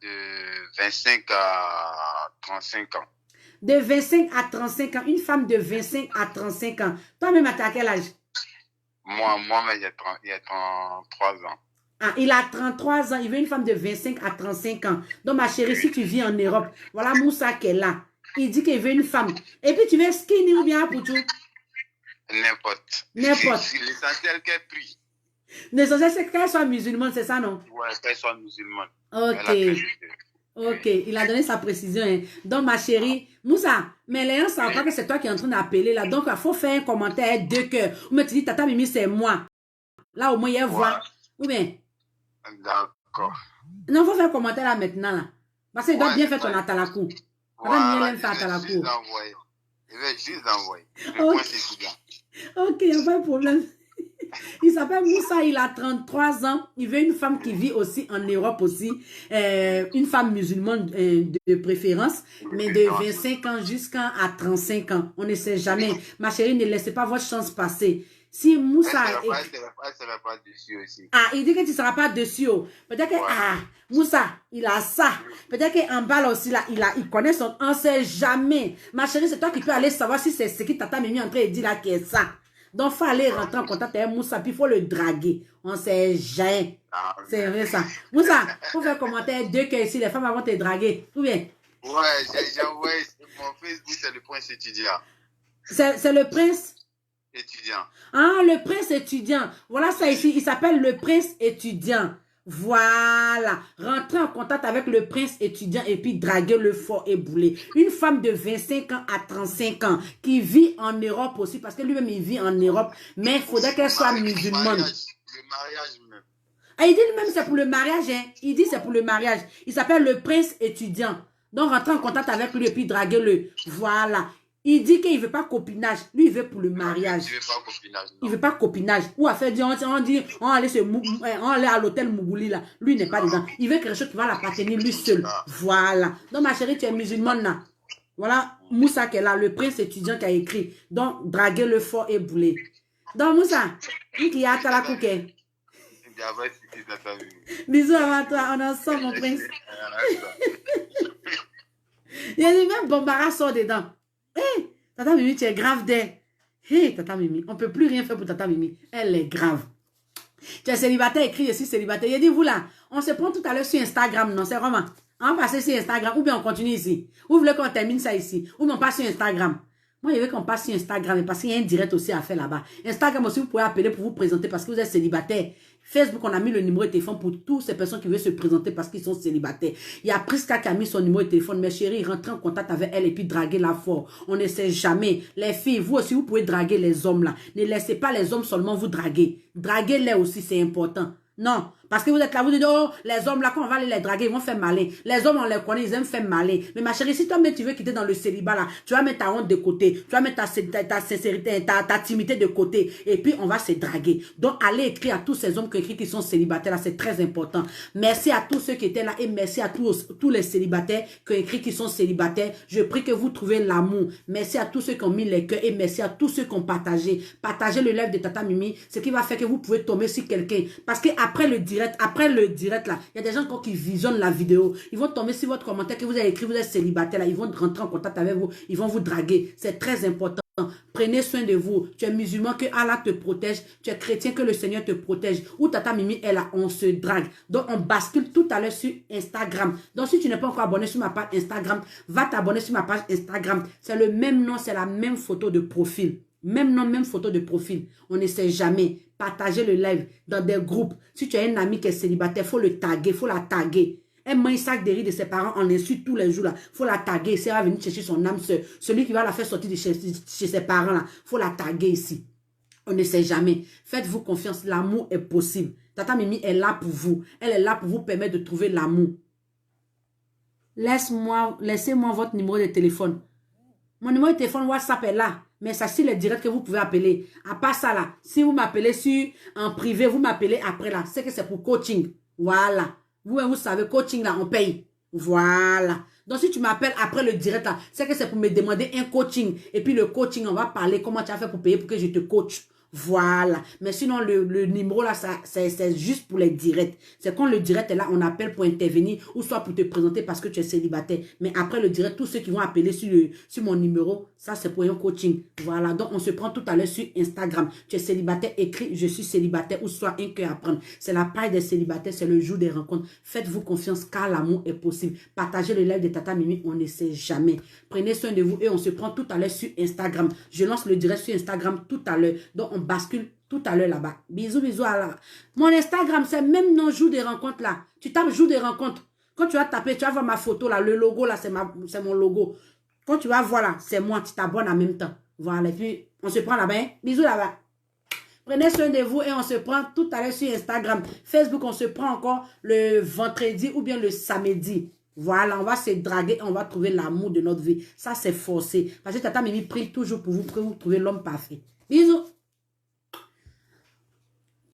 De 25 à 35 ans. De 25 à 35 ans. Une femme de 25 à 35 ans. Toi-même, à quel âge? Moi, il y a 33 ans. Ah, il a 33 ans. Il veut une femme de 25 à 35 ans. Donc, ma chérie, si tu vis en Europe, voilà Moussa qui est là. Il dit qu'il veut une femme. Et puis, tu veux skinny ou bien pour tout? N'importe. N'importe. L'essentiel qu'elle prie. L'essentiel, c'est qu'elle soit musulmane, c'est ça, non? Ouais, qu'elle soit musulmane. Ok. Ok, il a donné sa précision. Hein. Donc, ma chérie, Moussa, mais les gens savent pas que c'est toi qui es en train d'appeler là. Donc, il faut faire un commentaire 2 cœurs. Ou mais tu dis, Tata Mimi, c'est moi. Là, au moins, il y a voix. Ou bien? D'accord. Non, il faut faire un commentaire là maintenant. Là. Parce qu'il doit bien faire ton atalakou. Voilà, je vais juste envoyer. Ok, il n'y a pas de problème. Il s'appelle Moussa, il a 33 ans. Il veut une femme qui vit aussi en Europe aussi. Une femme musulmane de préférence. Mais de 25 ans jusqu'à 35 ans. On ne sait jamais. Ma chérie, ne laissez pas votre chance passer. Si Moussa... Elle ne sera pas dessus aussi. Ah, il dit que tu ne seras pas dessus. Oh. Peut-être que... Ah, Moussa, il a ça. Peut-être qu'en bas là aussi, là, il connaît son... On ne sait jamais. Ma chérie, c'est toi qui peux aller savoir si c'est ce qui Tata Mimi en train de dire là qui est ça. Donc, il faut aller rentrer en contact avec Moussa, puis il faut le draguer. On ne sait jamais. C'est vrai ça. Moussa, il faut faire commentaire 2 cœurs ici, les femmes vont te draguer. Ou bien? Ouais, j'ai envoyé mon Facebook, c'est le prince étudiant. C'est le prince étudiant. Ah, le prince étudiant. Voilà ça ici, il s'appelle le prince étudiant. Voilà. Rentrez en contact avec le prince étudiant et puis draguer le fort et bouler. Une femme de 25 ans à 35 ans qui vit en Europe aussi, parce que lui-même il vit en Europe, mais il faudrait qu'elle soit musulmane. Le mariage même. Ah, il dit lui-même c'est pour le mariage. Hein. Il dit c'est pour le mariage. Il s'appelle le prince étudiant. Donc rentrez en contact avec lui et puis draguer le. Voilà. Il dit qu'il ne veut pas copinage. Lui, il veut pour le mariage. Il ne veut pas copinage. Il ne veut pas copinage. Ou à faire dire, on aller à l'hôtel Mougouli là. Lui, il n'est pas dedans. Il veut quelque chose qui va l'appartenir lui seul. Voilà. Donc, ma chérie, tu es musulmane là. Voilà, Moussa qui est là, le prince étudiant qui a écrit. Donc, draguer le fort et bouler. Donc, Moussa, qui a la couquet. Bisous avant toi, on est ensemble, mon prince. Il y a même Bombara sort dedans. Hé, Tata Mimi, tu es grave d'air. Hé, Tata Mimi, on ne peut plus rien faire pour Tata Mimi. Elle est grave. Tu es célibataire, écrit ici célibataire. Il a dit, vous là, on se prend tout à l'heure sur Instagram, non, c'est vraiment. On passe sur Instagram, ou bien on continue ici. Ou vous voulez qu'on termine ça ici, ou bien on passe sur Instagram. Moi, je veux qu'on passe sur Instagram, parce qu'il y a un direct aussi à faire là-bas. Instagram aussi, vous pouvez appeler pour vous présenter parce que vous êtes célibataire. Facebook, on a mis le numéro de téléphone pour toutes ces personnes qui veulent se présenter parce qu'ils sont célibataires. Il y a Priska qui a mis son numéro de téléphone. Mes chéris, rentrez en contact avec elle et puis draguez la fort. On ne sait jamais. Les filles, vous aussi, vous pouvez draguer les hommes là. Ne laissez pas les hommes seulement vous draguer. Draguez-les aussi, c'est important. Non, Parce que vous êtes là, vous dites, oh, les hommes là, quand on va aller les draguer, ils vont faire malin. Les hommes, on les connaît, ils aiment faire malin. Mais ma chérie, si toi-même tu veux quitter dans le célibat là, tu vas mettre ta honte de côté, tu vas mettre ta sincérité, ta timidité de côté, et puis on va se draguer. Donc, allez écrire à tous ces hommes qui sont célibataires là, c'est très important. Merci à tous ceux qui étaient là et merci à tous les célibataires qui ont écrit qui sont célibataires. Je prie que vous trouvez l'amour. Merci à tous ceux qui ont mis les cœurs et merci à tous ceux qui ont partagé. Partagez le live de Tata Mimi, ce qui va faire que vous pouvez tomber sur quelqu'un. Parce que après le direct là, il y a des gens qui visionnent la vidéo. Ils vont tomber sur votre commentaire que vous avez écrit, vous êtes célibataire là. Ils vont rentrer en contact avec vous. Ils vont vous draguer. C'est très important. Prenez soin de vous. Tu es musulman, que Allah te protège. Tu es chrétien, que le Seigneur te protège. Ou Tata Mimi est là, on se drague. Donc, on bascule tout à l'heure sur Instagram. Donc, si tu n'es pas encore abonné sur ma page Instagram, va t'abonner sur ma page Instagram. C'est le même nom, c'est la même photo de profil. Même nom, même photo de profil. On ne sait jamais. Partagez le live dans des groupes. Si tu as un ami qui est célibataire, il faut le taguer, il faut la taguer. Elle mange sac de riz de ses parents, on insulte tous les jours là. Faut la taguer, c'est va venir chercher son âme sœur. Celui qui va la faire sortir de chez ses parents là, faut la taguer ici. On ne sait jamais. Faites-vous confiance, l'amour est possible. Tata Mimi est là pour vous. Elle est là pour vous permettre de trouver l'amour. Laissez-moi votre numéro de téléphone. Mon numéro de téléphone WhatsApp est là. Mais ça, c'est le direct que vous pouvez appeler. À part ça là, si vous m'appelez en privé, vous m'appelez après là. C'est que c'est pour coaching. Voilà. Vous savez, coaching là, on paye. Voilà. Donc, si tu m'appelles après le direct là, c'est que c'est pour me demander un coaching. Et puis, le coaching, on va parler comment tu as fait pour payer pour que je te coach. Voilà. Mais sinon, le numéro là, c'est juste pour les directs. C'est quand le direct est là, on appelle pour intervenir ou soit pour te présenter parce que tu es célibataire. Mais après le direct, tous ceux qui vont appeler sur mon numéro, ça c'est pour un coaching. Voilà. Donc, on se prend tout à l'heure sur Instagram. Tu es célibataire, écris je suis célibataire ou soit un cœur à prendre. C'est la paille des célibataires, c'est le jour des rencontres. Faites-vous confiance car l'amour est possible. Partagez le live de Tata Mimi, on ne sait jamais. Prenez soin de vous et on se prend tout à l'heure sur Instagram. Je lance le direct sur Instagram tout à l'heure. Donc, on bascule tout à l'heure là-bas. Bisous, bisous à la... Mon Instagram, c'est même non jour des rencontres là. Tu tapes jour des rencontres. Quand tu vas taper, tu vas voir ma photo là. Le logo là, c'est mon logo. Quand tu vas voir là, c'est moi. Tu t'abonnes en même temps. Voilà. Et puis, on se prend là-bas. Hein? Bisous là-bas. Prenez soin de vous et on se prend tout à l'heure sur Instagram. Facebook, on se prend encore le vendredi ou bien le samedi. Voilà, on va se draguer et on va trouver l'amour de notre vie. Ça, c'est forcé. Parce que Tata Mimi prie toujours pour vous que vous trouviez l'homme parfait. Bisous.